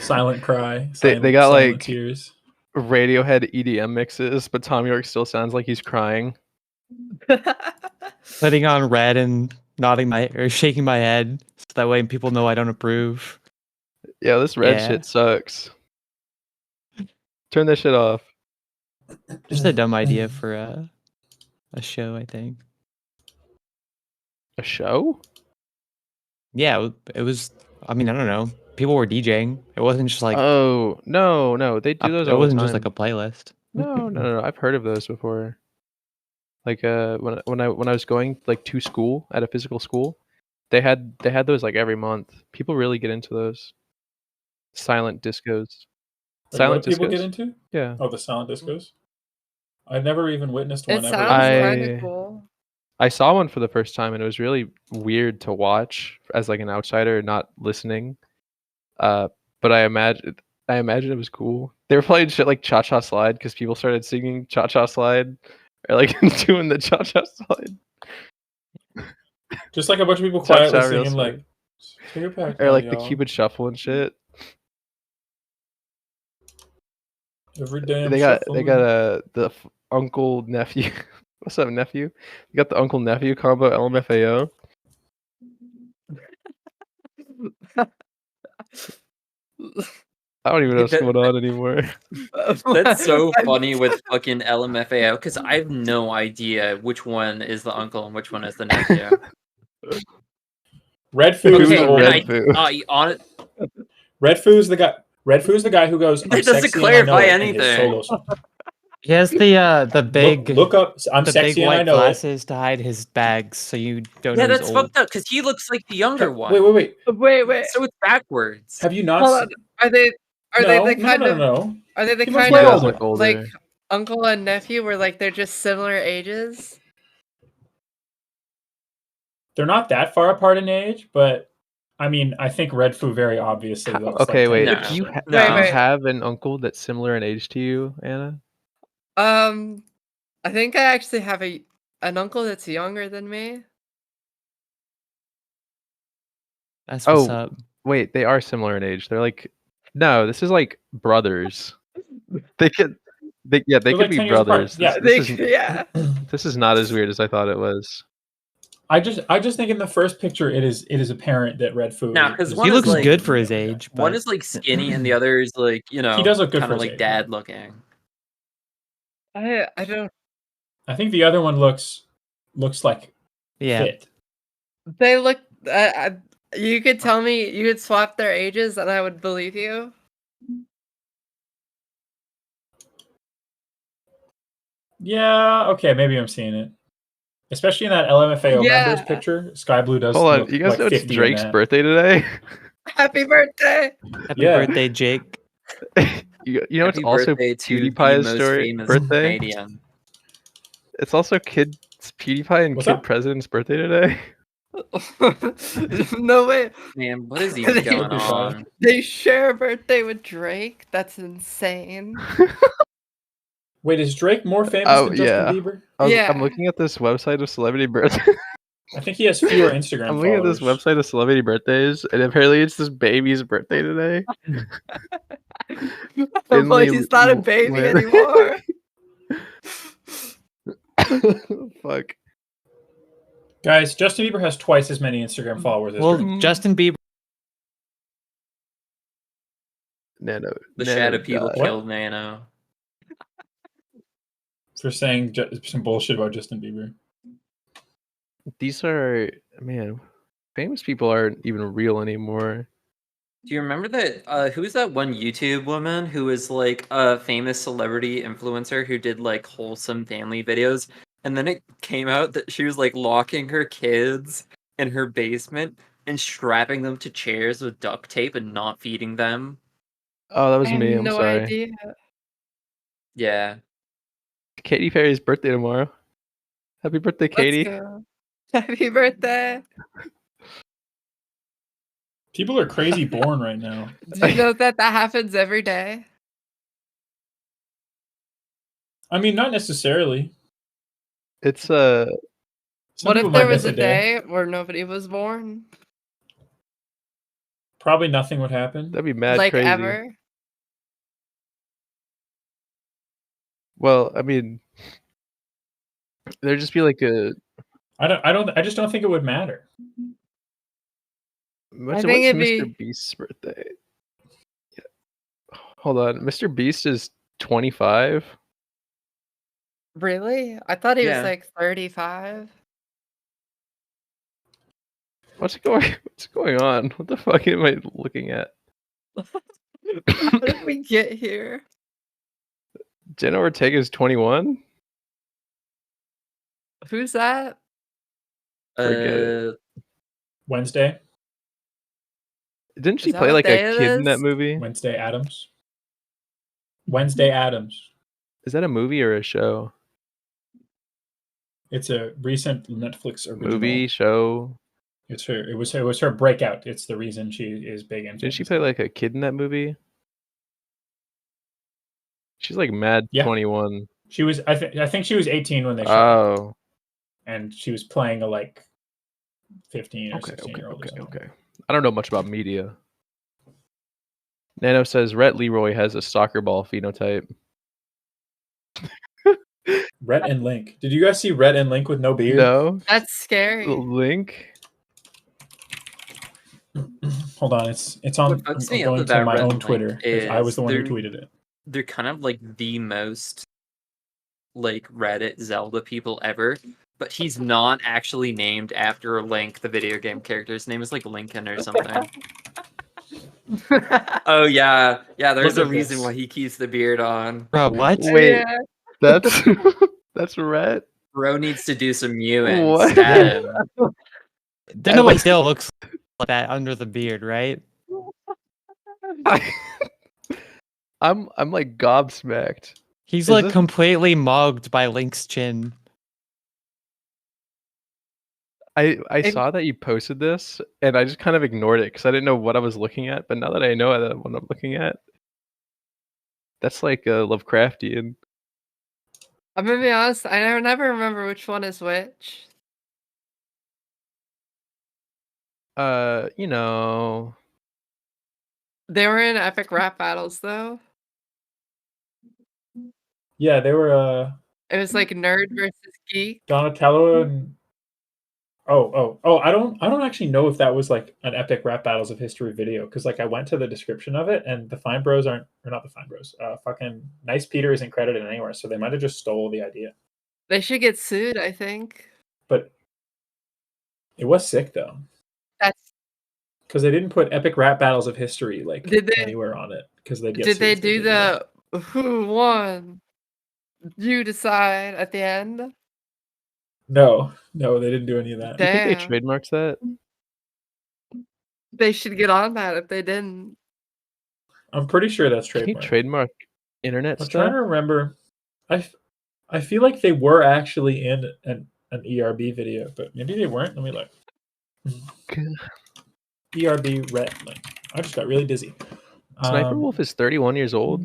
Silent cry. They got, silent like- tears. Radiohead EDM mixes, but Tom York still sounds like he's crying. Putting on red and shaking my head, so that way people know I don't approve. Yeah, this red Yeah. shit sucks. Turn this shit off. Just a dumb idea for a show, I think. A show? Yeah, it was. I mean, I don't know. People were DJing. It wasn't just like Oh no, they do those it all wasn't the just time. like a playlist. No. I've heard of those before. Like when I was going like to school at a physical school, they had those like every month. People really get into those silent discos. Like, Silent what do people discos? get into? Yeah. Oh, the silent discos? I've never even witnessed It one ever. sounds kind I- of cool. I saw one for the first time and it was really weird to watch as like an outsider not listening. But I imagine it was cool. They were playing shit like Cha Cha Slide because people started singing Cha Cha Slide or like doing the Cha Cha Slide. Just like a bunch of people Cha quietly Cha real singing slow. like "Take it back Or now, like the y'all." Cupid Shuffle and shit. Every damn They got shuffling. uncle nephew. What's up, nephew? You got the uncle nephew combo LMFAO. I don't even know what's That- going on anymore. That's so funny with fucking LMFAO because I have no idea which one is the uncle and which one is the nephew. Red Foo is Okay, the old Red one. Foo. Red Foo's the guy. Red Foo's the guy who goes. I'm That doesn't sexy and I know clarify it," in his anything. solo song. He has the big Look up. I'm the sexy big and I white know it. glasses to hide his bags, so you don't Yeah, know he's that's old. fucked up because he looks like the younger one. Wait. Wait. So it's backwards. Have you not? Hold on. Are they no, the kind of no. are they the He looks kind way He of does older. look older. like uncle and nephew where like they're just similar ages? They're not that far apart in age, but I mean, I think Red Foo very obviously looks. Okay, like wait. 10 No. years Do you, younger. do you Wait. have an uncle that's similar in age to you, Anna? I think I actually have an uncle that's younger than me. That's what's Oh. up. Wait, they are similar in age. They're like, no, this is like brothers. They could They're could like be 10 years apart. brothers. Yeah. Yeah. This is not as weird as I thought it was. I just think in the first picture it is apparent that Red Foo. No, 'cause is- one He is looks like- good for his age. One but- is like skinny and the other is like, you know, He does look good kind for of his like age. dad looking. I don't. I think the other one looks like yeah. fit. They look You could tell me, you could swap their ages, and I would believe you. Yeah, okay, maybe I'm seeing it. Especially in that LMFAO members Yeah. picture, Sky Blue does Hold on, look you guys like know it's 50 in Drake's that. birthday today? Happy birthday! Happy Yeah. birthday, Jake. you know it's Happy also birthday to the PewDiePie's most story famous birthday. Canadian. It's also PewDiePie and What's Kid up? President's birthday today. No way. Man, what is even going on? They share a birthday with Drake. That's insane. Wait, is Drake more famous Oh than Justin yeah, Bieber? I'm Yeah. looking at this website of celebrity birthdays. I think he has fewer Instagram I'm looking at followers. this website of celebrity birthdays, and apparently it's this baby's birthday today. Well, he's not a baby anymore. Fuck. Guys, Justin Bieber has twice as many Instagram followers as Well, Drake. Justin Bieber. Nyano. The Nyano shadow people died. killed Nyano. For saying some bullshit about Justin Bieber. These are, man, famous people aren't even real anymore. Do you remember that? Who's that one YouTube woman who was like a famous celebrity influencer who did like wholesome family videos? And then it came out that she was like locking her kids in her basement and strapping them to chairs with duct tape and not feeding them. Oh, that was I had me. I'm no sorry. idea. Yeah. Katy Perry's birthday tomorrow. Happy birthday, Katy. Let's go. Happy birthday. People are crazy born right now. Do you know that happens every day? I mean, not necessarily. It's Some What people if there might was miss a day where nobody was born? Probably nothing would happen. that'd be mad Like crazy. ever? Well, I mean, there'd just be like a. I just don't think it would matter. What's think it'd Mr. be- Beast's birthday? Yeah. Hold on, Mr. Beast is 25. Really? I thought he Yeah. was like 35. What's going on? What the fuck am I looking at? How did we get here? Jenna Ortega is 21. Who's that? Forget it. Wednesday Didn't she Is that play what like day a it kid in that is? movie? Wednesday Adams. Wednesday Adams. Is that a movie or a show? It's a recent Netflix original. Movie, show. It's her. It was her breakout. It's the reason she is big and Didn't she famous. play like a kid in that movie? She's like mad Yeah. 21. She was. I think she was 18 when they shot, Oh, and she was playing a like 15 or okay, 16-year-old. or something. okay. I don't know much about media. Nano says Rhett Leroy has a soccer ball phenotype. Rhett and Link. Did you guys see Rhett and Link with no beard? No, That's scary. Link. Hold on, it's on. What I'm fucks me up going to about my Rhett own and Link Twitter because I was the one who is tweeted it. they're kind of like the most like Reddit Zelda people ever, but he's not actually named after Link, the video game character. His name is like Lincoln or something. Oh yeah, there's Look a at reason this. why he keeps the beard on. Bro, what? Wait, Yeah. that's that's Rhett. Bro needs to do some mewing. What? Stat him. Then it still looks like that under the beard, right? I'm like gobsmacked. He's Is like this- completely mugged by Link's chin. I It- saw that you posted this, and I just kind of ignored it because I didn't know what I was looking at. But now that I know what I'm looking at, that's like Lovecraftian. I'm gonna be honest, I never remember which one is which. You know, They were in epic rap battles though. Yeah, they were It was like nerd versus geek. Donatello and I don't actually know if that was like an epic rap battles of history video because like I went to the description of it and the Fine Bros aren't, or not the Fine Bros, fucking Nice Peter isn't credited anywhere, so they might have just stole the idea. They should get sued, I think. But it was sick though. Because they didn't put epic rap battles of history like Did they- anywhere on it. Because they get Did they sued if do that. the who won? You decide at the end. No, they didn't do any of that. Do you think they Damn. trademarks that? They should get on that if they didn't. I'm pretty sure that's Can you trademark. trademark internet I'm stuff? trying to remember. I feel like they were actually in an ERB video, but maybe they weren't. Let me look. ERB Rhett link. I just got really dizzy. Sniper Wolf is 31 years old.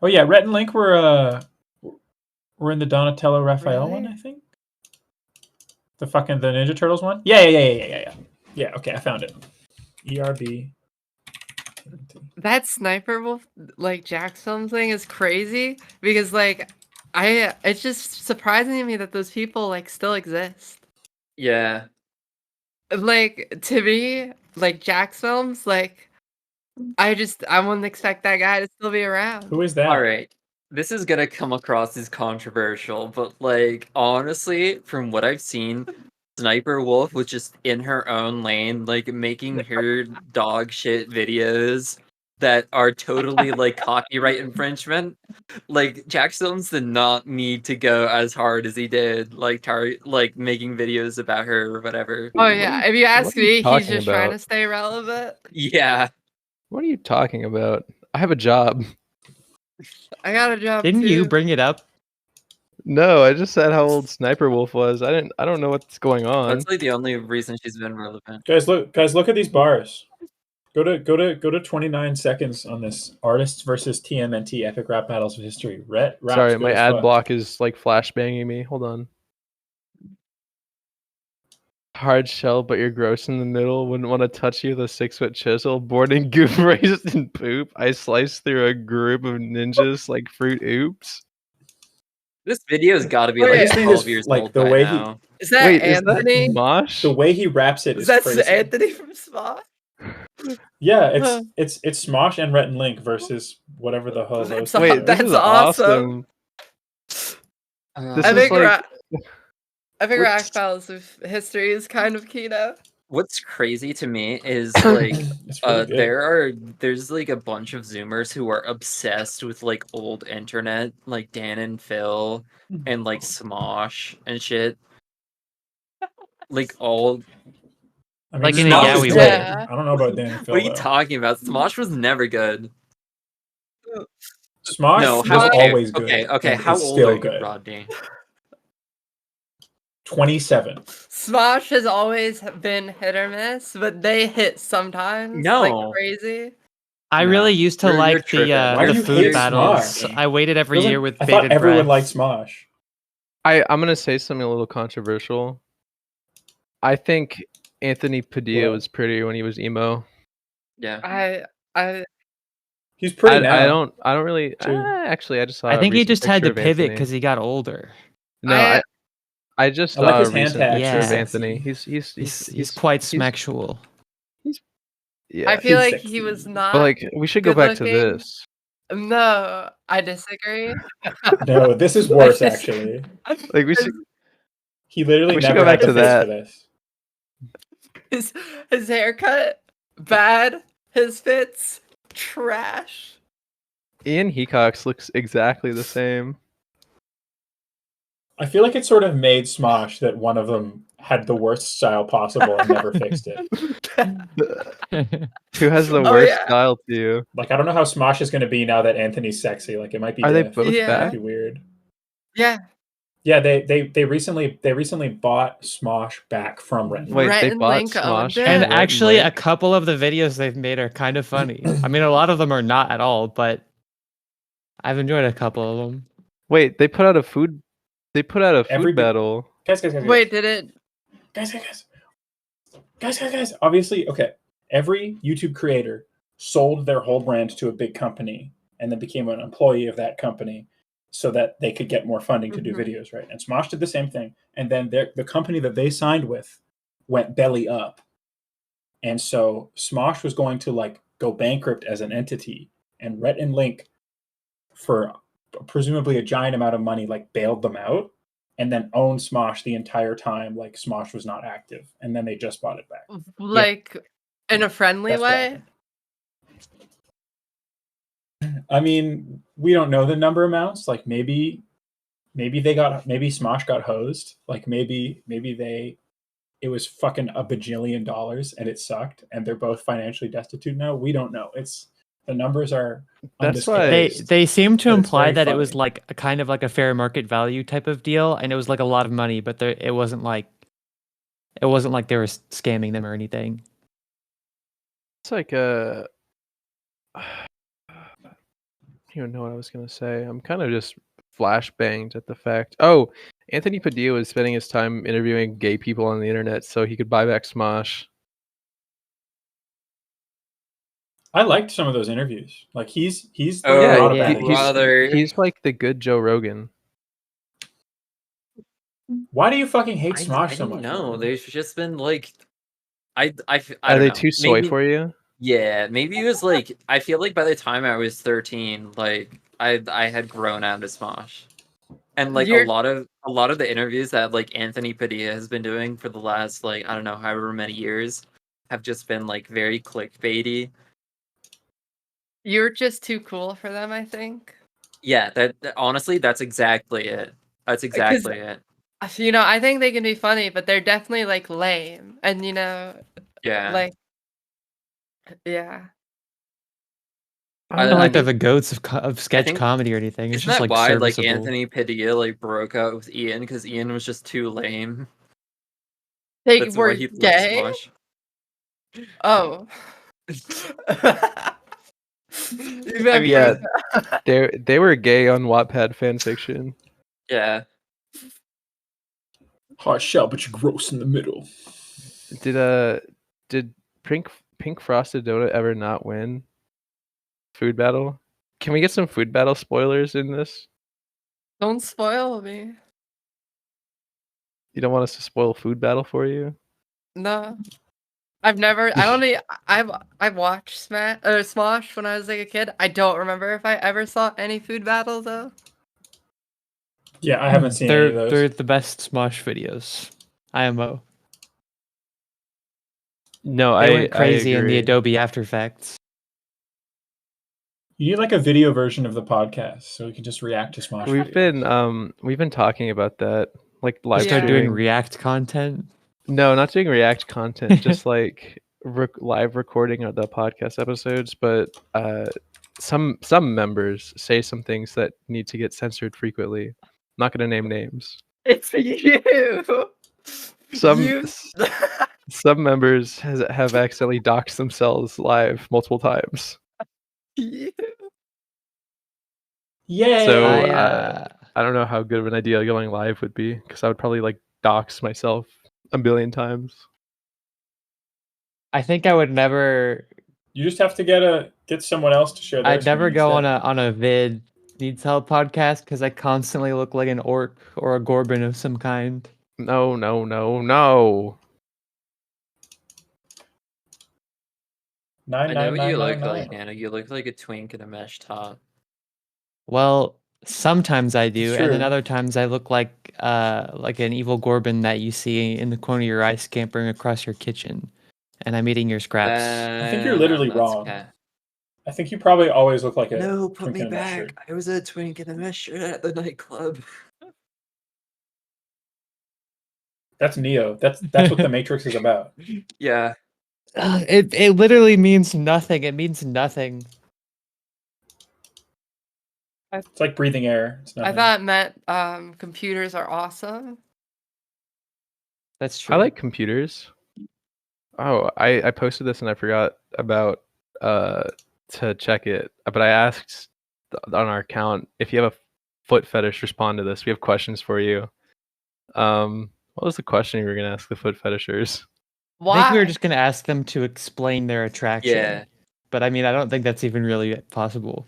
Oh yeah, Rhett and Link were in the Donatello Raphael one, Really? I think. The Ninja Turtles one. Yeah. Yeah. Okay, I found it. ERB. That Sniper Wolf like Jack's film thing is crazy because like it's just surprising to me that those people like still exist. Yeah. Like to me, like Jack's films, like I wouldn't expect that guy to still be around. Who is that? All right. This is gonna come across as controversial, but like honestly, from what I've seen, Sniper Wolf was just in her own lane, like making her dog shit videos that are totally like copyright infringement. Like Jack Films did not need to go as hard as he did, like making videos about her or whatever. Oh yeah, if you ask what are you me, he's talking just trying about? to stay relevant. Yeah. What are you talking about? I have a job. I got a job Didn't too. you bring it up? No, I just said how old Sniper Wolf was. I don't know what's going on. That's like the only reason she's been relevant. Guys, look at these bars. Go to 29 seconds on this artists versus TMNT epic rap battles of history. Rap's Sorry, good my as ad fuck. block is like flashbanging me. Hold on. Hard shell, but you're gross in the middle. Wouldn't want to touch you with a 6-foot chisel. Born in goop, raised in poop. I sliced through a group of ninjas like fruit oops. This video's got to be Oh, like yeah. I just think 12 this, years like, old the by way now. Is that Wait, Anthony? is that Mosh? The way he raps it is That's crazy. Anthony from Smosh. Yeah, it's Smosh and Rhett and Link versus whatever the hell those. That's Wait, two this that's are. is awesome. This I is think like I think What's- Rack Battles of History is kind of keto. What's crazy to me is like It's really good. there's like a bunch of Zoomers who are obsessed with like old internet, like Dan and Phil and like Smosh and shit. Like all I mean, Like in a Smosh is yaoi good. way. Yeah. I don't know about Dan and Phil. what are you though. talking about? Smosh was never good. Smosh No, was how always good. okay, and how it's old still are you, good. Rodney? 27. Smosh has always been hit or miss, but they hit sometimes No. like crazy. I No, really used to you're like tripping. Why the do you food hate battles. Smosh? I waited every year with I thought bated everyone breath. liked Smosh. I'm gonna say something a little controversial. I think Anthony Padilla What? was prettier when he was emo. Yeah. I He's pretty now. I don't really. too. Actually, I just saw. I a think he recent just had picture to of pivot Anthony. because he got older. No, I- I just I like saw his a hand recent tag. picture of Yeah. Anthony. He's quite smexual. Yeah. I feel he's like he was sexy. not. But like, we should go good back to looking. this. No, I disagree. No, this is worse I just- actually. Like, we should. He literally We should never go had back the to face that. for this. His haircut bad. His fits trash. Ian Hecox looks exactly the same. I feel like it sort of made Smosh that one of them had the worst style possible and never fixed it. Who has the Oh, worst yeah. style to you? Like, I don't know how Smosh is going to be now that Anthony's sexy. Like, it might be Are they diff. both Yeah. That'd back? be weird. Yeah. Yeah, they recently bought Smosh back from Rhett. Wait, Rhett they and bought Link owned Smosh it. And Rhett and actually, a Link? couple of the videos they've made are kind of funny. I mean, a lot of them are not at all, but I've enjoyed a couple of them. Wait, they put out a food. They put out a food Every bit- battle. Guys. Wait, did it? Guys. Obviously, okay. Every YouTube creator sold their whole brand to a big company and then became an employee of that company so that they could get more funding to do Mhm. videos, right? And Smosh did the same thing. And then the company that they signed with went belly up. And so Smosh was going to like go bankrupt as an entity, and Rhett and Link, for presumably a giant amount of money, like bailed them out. and then owned Smosh the entire time, like Smosh was not active, and then they just bought it back. Like in a friendly That's what way. happened. I mean, we don't know the number amounts. Like maybe Smosh got hosed. Like maybe it was fucking a bajillion dollars and it sucked, and they're both financially destitute now. We don't know. It's the numbers are That's why undisclosed. They seem to but it's imply very that it was funny. like a kind of like a fair market value type of deal, and it was like a lot of money, but it wasn't like they were scamming them or anything. it's like a. I don't even know what I was gonna say. I'm kind of just flashbanged at the fact. Oh, Anthony Padilla was spending his time interviewing gay people on the internet so he could buy back Smosh. I liked some of those interviews. Like he's Oh, Yeah, not a yeah. bad he's brother. he's like the good Joe Rogan. Why do you fucking hate I Smosh so don't much? know. Morgan? They've just been like, I Are don't they know. too soy Maybe, for you? yeah, maybe it was like I feel like by the time I was 13, like I had grown out of Smosh, and like You're a lot of the interviews that like Anthony Padilla has been doing for the last like I don't know however many years have just been like very clickbaity. you're just too cool for them, I think. Yeah, honestly that's exactly it. That's Because exactly it. I think they can be funny, but they're definitely like lame. And Yeah. like yeah. I don't I like they're mean, the goats of sketch think- comedy or anything. It's Isn't just that like why like serviceable. Anthony Padilla like broke out with Ian because Ian was just too lame? They That's were why he left gay? Smosh. Oh. I mean, Yeah, they were gay on Wattpad fanfiction. yeah. Hard shell, but you're gross in the middle. Did Pink Frosted Donut ever not win Food Battle? Can we get some Food Battle spoilers in this? Don't spoil me. You don't want us to spoil Food Battle for you? No. I've watched Smosh when I was like a kid. I don't remember if I ever saw any food battle though. Yeah, I haven't seen any of those. They're the best Smosh videos. IMO. No, They I went crazy in the agree. Adobe After Effects. You need like a video version of the podcast so we can just react to Smosh. We've been talking about that, like live Start Yeah. doing streaming. React content. No, not doing React content, just like live recording of the podcast episodes. But some members say some things that need to get censored frequently. I'm not gonna name names. It's you. Some some members have accidentally doxed themselves live multiple times. Yay! So I I don't know how good of an idea going live would be because I would probably like dox myself a billion times. I think I would never. You just have to get someone else to share. Their I'd never screen go instead. on a vid needs help podcast because I constantly look like an orc or a gorbin of some kind. No, no, no, no. Nine I know nine what nine you nine look like, nine. Nyano. You look like a twink in a mesh top. Well, sometimes I do, It's and then true. other times I look like an evil gorbin that you see in the corner of your eye scampering across your kitchen, and I'm eating your scraps. I think you're literally That's wrong. okay. I think you probably always look like a No, put twink me in a mesh shirt. back. I was a twink in a mesh shirt at the nightclub. That's Neo. That's what the Matrix is about. Yeah. It literally means nothing. It means nothing. It's like breathing air. It's I nothing. thought it meant computers are awesome. That's true. I like computers. Oh, I posted this and I forgot about to check it, but I asked on our account if you have a foot fetish, respond to this. We have questions for you. What was the question you were gonna ask the foot fetishers? I think we were Why? just gonna ask them to explain their attraction. Yeah. But I mean, I don't think that's even really possible.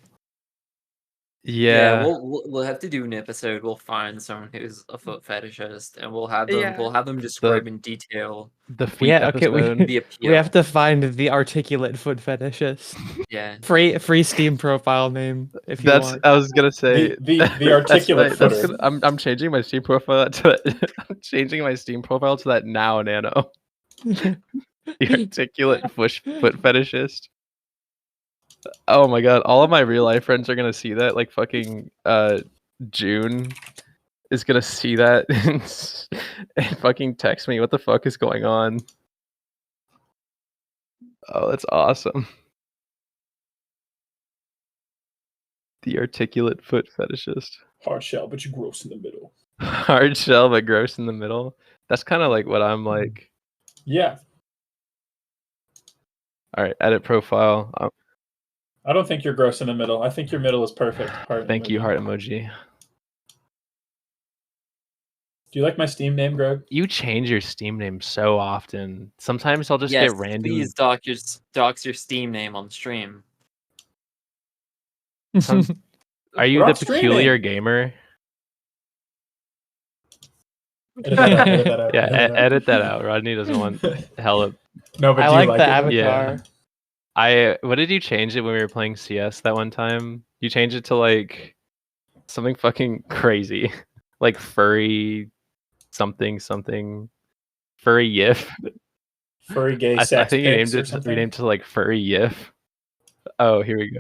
Yeah, we'll have to do an episode. We'll find someone who's a foot fetishist, and we'll have Yeah. them describe in detail the feet Okay, episode. the appeal. we have to find the articulate foot fetishist. Yeah. Free Steam profile name if you That's want. I was gonna say The articulate footer. I'm changing my Steam profile to I'm changing my Steam profile to that now Nano. The articulate foot fetishist. Oh my god, all of my real life friends are gonna see that. Like fucking June is gonna see that and fucking text me what the fuck is going on. Oh, that's awesome. The articulate foot fetishist. Hard shell, but you're gross in the middle. Hard shell but gross in the middle. That's kind of like what I'm like. Yeah. All right, edit profile. I don't think you're gross in the middle. I think your middle is perfect. Heart Thank you, emoji. heart emoji. Do you like my Steam name, Greg? You change your Steam name so often. Sometimes I'll just Yes, get random. please dox your Steam name on stream. Are you We're the on streaming. peculiar gamer? Edit that out, edit that out, Yeah, edit that out. edit that out. Rodney doesn't want hella. No, but I do you like like the it? avatar. What did you change it when we were playing CS that one time? You changed it to like something fucking crazy, like furry something furry yif. Furry gay I sex think you pics named or it. something? We named it to like furry yif. Oh, here we go.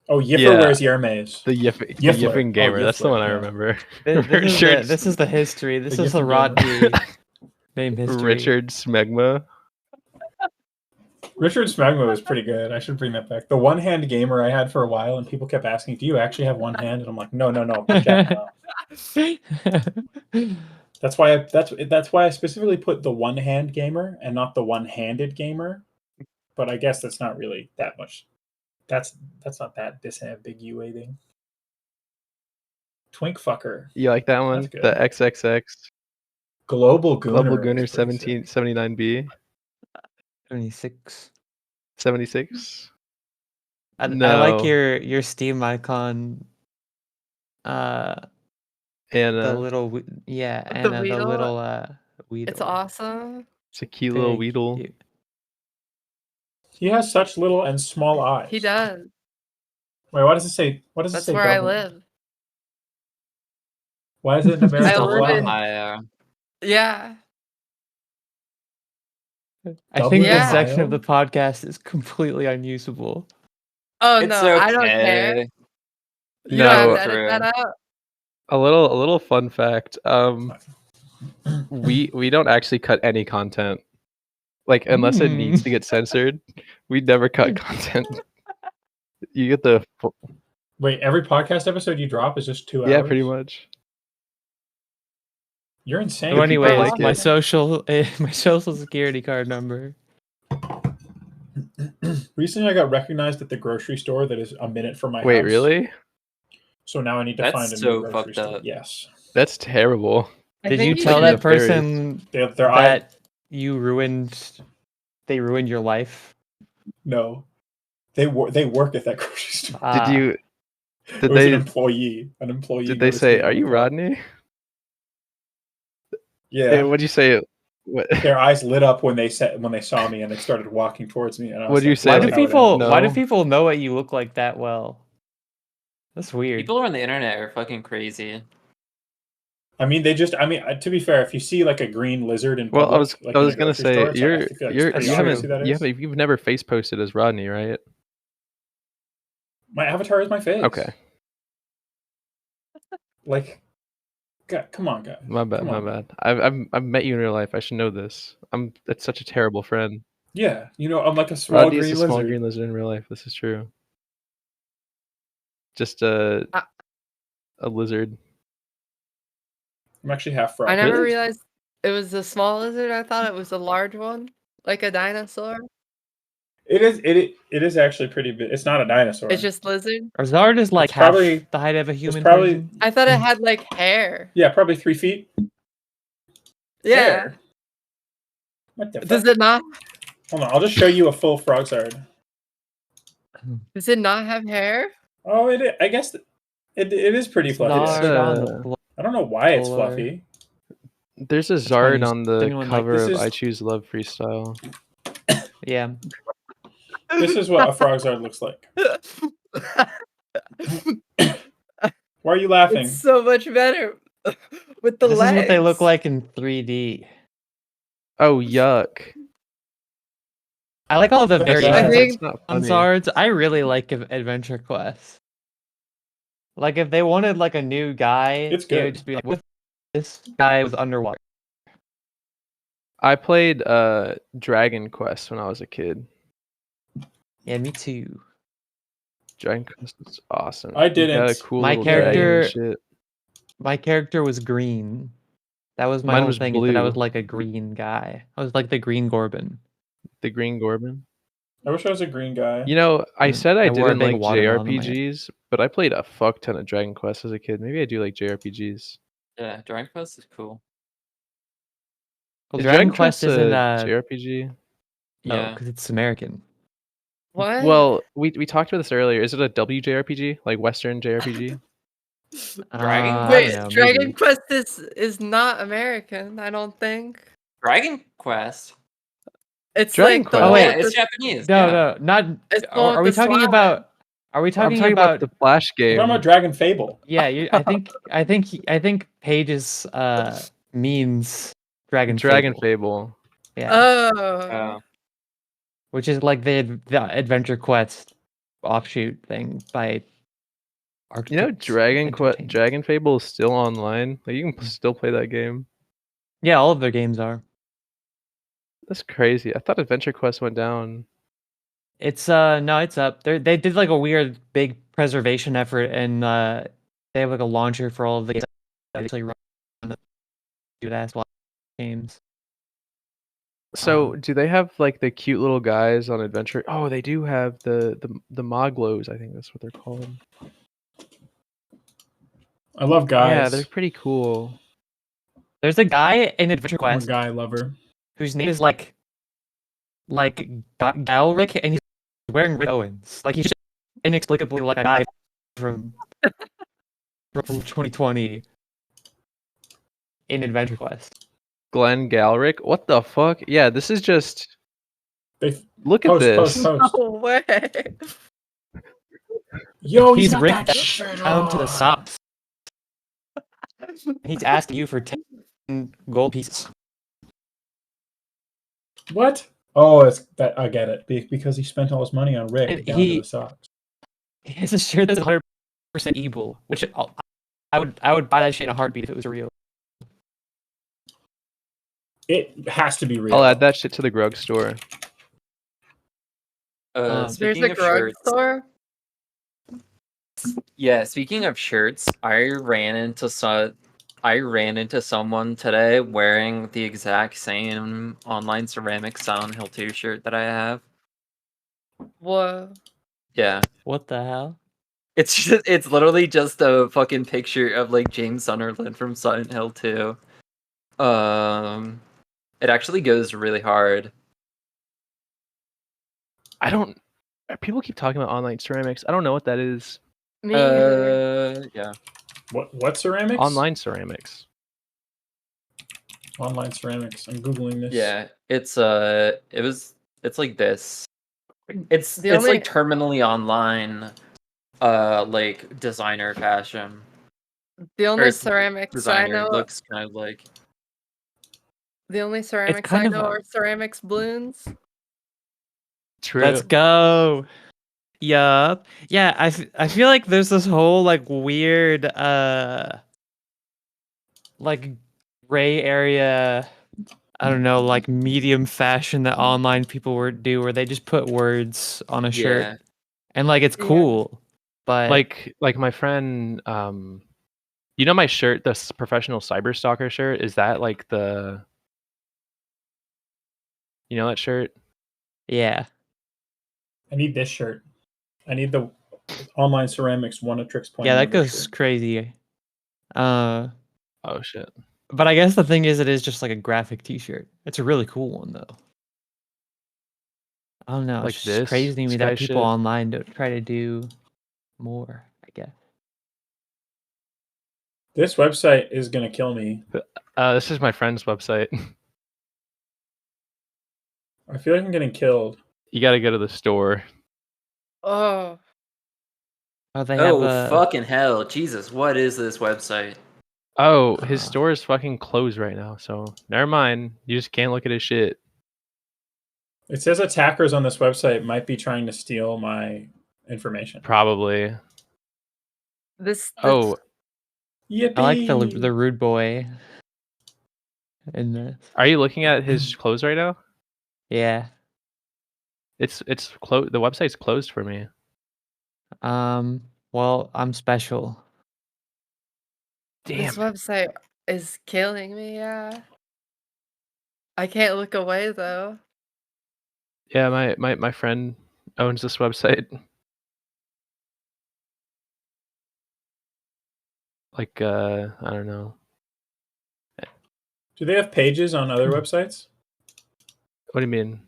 Oh, Yiffer Yeah. wears Yermes. The Yiffler. yiffing gamer. That's the Yiffler, one I yeah. remember. This is the history. This The is the Yiffin Rodney name history. Richard Smegma. Richard Smegma was pretty good. I should bring that back. The one-hand gamer I had for a while, and people kept asking, "Do you actually have one hand?" And I'm like, "No, project now." That's why I specifically put the one-hand gamer and not the one-handed gamer. But I guess that's not really that much. That's not that disambiguating. Twink fucker. You like that one? That's good. The XXX. Global Gooner. Global Gooner is pretty sick. 1779B. 26. 76. I No. like your Steam icon. And The little and the Weedle? little Weedle. It's awesome. it's a cute little Very Weedle. cute. He has such little and small eyes. He does. Wait, what does it say? What does it That's say? where I double? live. Why is it an American I live flag? in- Ohio. Yeah. I Double think Yeah. this section of Ohio? the podcast is completely unusable. Oh It's no, I don't care. okay. You don't have No. to edit that out. A little fun fact. We don't actually cut any content. Like unless it needs to get censored, we never cut content. You get the Wait, every podcast episode you drop is just 2 hours? yeah, pretty much. You're insane. So people anyways, like my it. social security card number. Recently, I got recognized at the grocery store that is a minute from my Wait, house. really? So now I need to That's find a so new grocery fucked store. up. Yes. That's terrible. I Did you think tell should- that person Their eye. that you ruined? They ruined your life. No. They work at that grocery store. Did you? It Did was they? an employee. Did they say, "Are you Rodney?" Yeah. What'd you say? What? Their eyes lit up when they saw me and they started walking towards me. And I was What'd you like, say, Why "Wow, do like, that would people? happen." Why do No. people know what you look like that well? That's weird. People on the internet are fucking crazy. I mean, to be fair, if you see like a green lizard in Well, public, I was like I in a was gonna grocery say store, it's like, I you're feel like you're it's pretty you obvious who haven't that is. you've never face posted as Rodney, right? My avatar is my face. Okay, Like, God, come on, guys. my bad, Come my on. bad. I've met you in real life. I should know this. That's such a terrible friend. Yeah, I'm like a small Rodney is green a lizard. small green lizard in real life. This is true. Just a lizard. I'm actually half frog. I never Really? realized it was a small lizard. I thought it was a large one, like a dinosaur. It is actually pretty big. It's not a dinosaur. It's just lizard. Or Zard is like It's half probably- the height of a human probably- person. I thought it had like hair. yeah, probably 3 feet. Yeah. There. What the Does fuck? it not? Hold on, I'll just show you a full frog zard. Does it not have hair? Oh, I guess It is pretty fluffy. It's, Zard on the floor. I don't know why it's floor. fluffy. There's a why Zard you- on the anyone like cover this of is- I Choose Love Freestyle. Yeah. This is what a frog Zard looks like. Why are you laughing? It's so much better with the This legs. is what they look like in 3D. Oh, yuck. I like all the That's variations bad. think- That's not on funny. Zards. I really like Adventure Quest. Like if they wanted like a new guy, It's it good. would just be like, what if this guy was underwater? I played Dragon Quest when I was a kid. Yeah, me too. Dragon Quest is awesome. I You got a didn't. cool My little dragon and character- shit. My character was green. That was my Mine whole was thing. Is that I blue. was like a green guy. I was like the green Gorbin. The Green Gorbin. I wish I was a green guy. You know, I And said I I wore a didn't big like watermelon on my head. JRPGs, but I played a fuck ton of Dragon Quest as a kid. Maybe I do like JRPGs. Yeah, Dragon Quest is cool. Well, Is Dragon Quest isn't JRPG? Yeah. because it's American. What? Well, we talked about this earlier. Is it a WJRPG, like Western JRPG? Dragon I wait, don't know, Dragon maybe. Quest is not American. I don't think Dragon Quest. it's Dragon like the Quest. Oh, one wait, with it's the- Japanese. No, yeah. no, not. It's the Are, one are with we the talking slime. about? Are we I'm talking talking about about? the Flash I'm game. talking about Dragon Fable. Yeah, I think Page's means Dragon Dragon Fable. Fable. Yeah, Oh, which is like the Adventure Quest offshoot thing by. You know, Arctic Entertainment. Dragon Fable is still online. Like you can still play that game. Yeah, all of their games are. That's crazy. I thought Adventure Quest went down. It's no, it's up. They did like a weird big preservation effort, and they have like a launcher for all of the games that actually run the good ass games. So, do they have like the cute little guys on Adventure? Oh, they do have the Moglos. I think that's what they're called. I love guys. Yeah, they're pretty cool. There's a guy in Adventure I'm a Quest guy lover. whose name is like Galric, and he's wearing Rick Owens. Like he's just inexplicably like a guy from 2020 in Adventure Quest. Glenn Galric. What the fuck? Yeah, this is just. They Look at post, this. post. no way. Yo, He's got ripped that shirt down to the on. socks. He's asking you for 10 gold pieces. What? Oh, it's that. I get it. Because he spent all his money on Rick And down he- to the socks. He has a shirt that's 100% evil, which I would buy that shit in a heartbeat if it was real. It has to be real. I'll add that shit to the Grug store. There's Speaking a of drug shirts, store. yeah. Speaking of shirts, I ran into someone today wearing the exact same online ceramic Silent Hill 2 shirt that I have. Whoa. Yeah, What the hell? it's literally just a fucking picture of like James Sunderland from Silent Hill 2. It actually goes really hard. I don't. People keep talking about online ceramics. I don't know what that is. Me either. Yeah. What ceramics? Online ceramics. Online ceramics. I'm googling this. Yeah, it's like this. It's The it's only- like terminally online, like designer fashion. The Or only it's ceramics I Designer know. looks kind of like. The only ceramics kind I of know a- are ceramics balloons. True. Let's go. Yup. Yeah, I feel like there's this whole like weird like gray area, I don't know, like medium fashion that online people do where they just put words on a shirt Yeah. and like it's Yeah. cool. But Like my friend, you know my shirt, the professional cyber stalker shirt. Is that like the? You know that shirt? yeah. I need this shirt. I need the online ceramics one of Tricks playing. Yeah, that member goes shirt. crazy. Oh shit. But I guess the thing is it is just like a graphic t-shirt. It's a really cool one though. I don't know. Like It's just this crazy to me sky that people shit? online don't try to do more, I guess. This website is gonna kill me. This is my friend's website. I feel like I'm getting killed. You got to go to the store. Oh, Oh, they have Oh, a. fucking hell. Jesus, what is this website? Oh, his Uh. store is fucking closed right now. So never mind. You just can't look at his shit. It says attackers on this website might be trying to steal my information. Probably. this. Oh, Yippee! I like the rude boy. In this. are you looking at his clothes right now? Yeah. It's closed. The website's closed for me. Well, I'm special. Damn. This website is killing me. Yeah. I can't look away though. Yeah, my friend owns this website. Like I don't know. Do they have pages on other websites? What do you mean?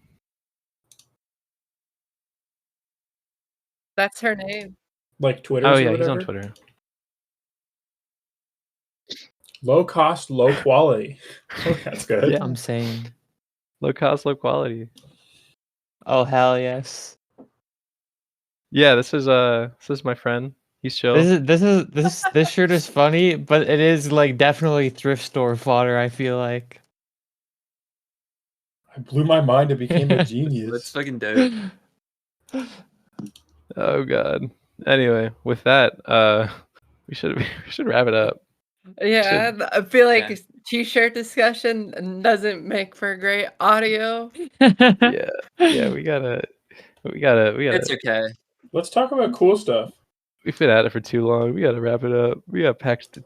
That's her name. Like Twitter Oh or yeah, whatever? he's on Twitter. Low cost, low quality. Oh, that's good. Yeah. I'm saying. Low cost, low quality. Oh hell yes. Yeah, this is my friend. He's chill. This shirt is funny, but it is like definitely thrift store fodder. I feel like. I blew my mind. It became a That's genius. fucking dope. Oh god. Anyway, with that, we should wrap it up. Yeah, I feel like Yeah. t-shirt discussion doesn't make for great audio. Yeah, we gotta. It's okay. Let's talk about cool stuff. We've been at it for too long. We gotta wrap it up. We got packs to.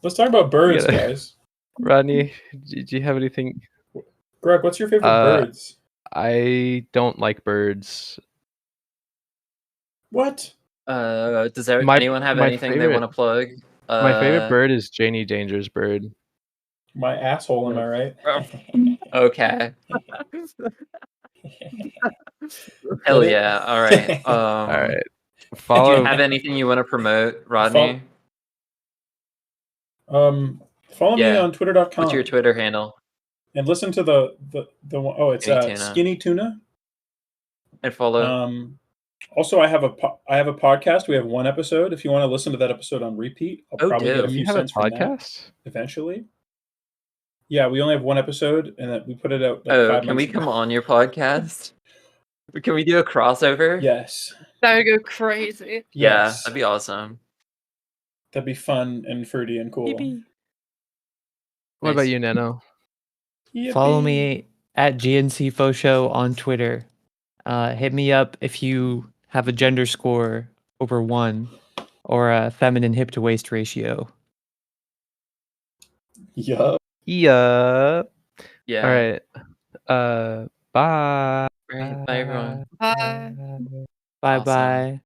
Let's talk about birds, Yeah. guys. Rodney, do you have anything? Greg, what's your favorite Uh, birds? I don't like birds. What? Does My- anyone have my anything they favorite- want to plug? My favorite bird is Janie Danger's bird. My asshole, am I right? Okay. Hell Get it? yeah. All right. All right. Do you Follow. have anything you want to promote, Rodney? Follow me Yeah. on twitter.com What's your Twitter handle? and listen to the one. Oh, it's Skinny Tuna. Skinny Tuna. And follow. Also, I have a podcast. We have one episode. If you want to listen to that episode on repeat, I'll Oh, probably get a dope. few You have a cents from that podcast? eventually. Yeah, we only have one episode, and that we put it out. Like Oh, 5 can we months ago. come on your podcast? Can we do a crossover? Yes. That would go crazy. Yeah, Yes. that'd be awesome. That'd be fun and fruity and cool. What about Nice. you, Nyano? Follow Yippee. me at GNC Show on Twitter. Hit me up if you have a gender score over 1 or a feminine hip to waist ratio. Yup. Yeah. Yeah. All right. Bye. All right. Bye, everyone. Bye. Bye Awesome. bye.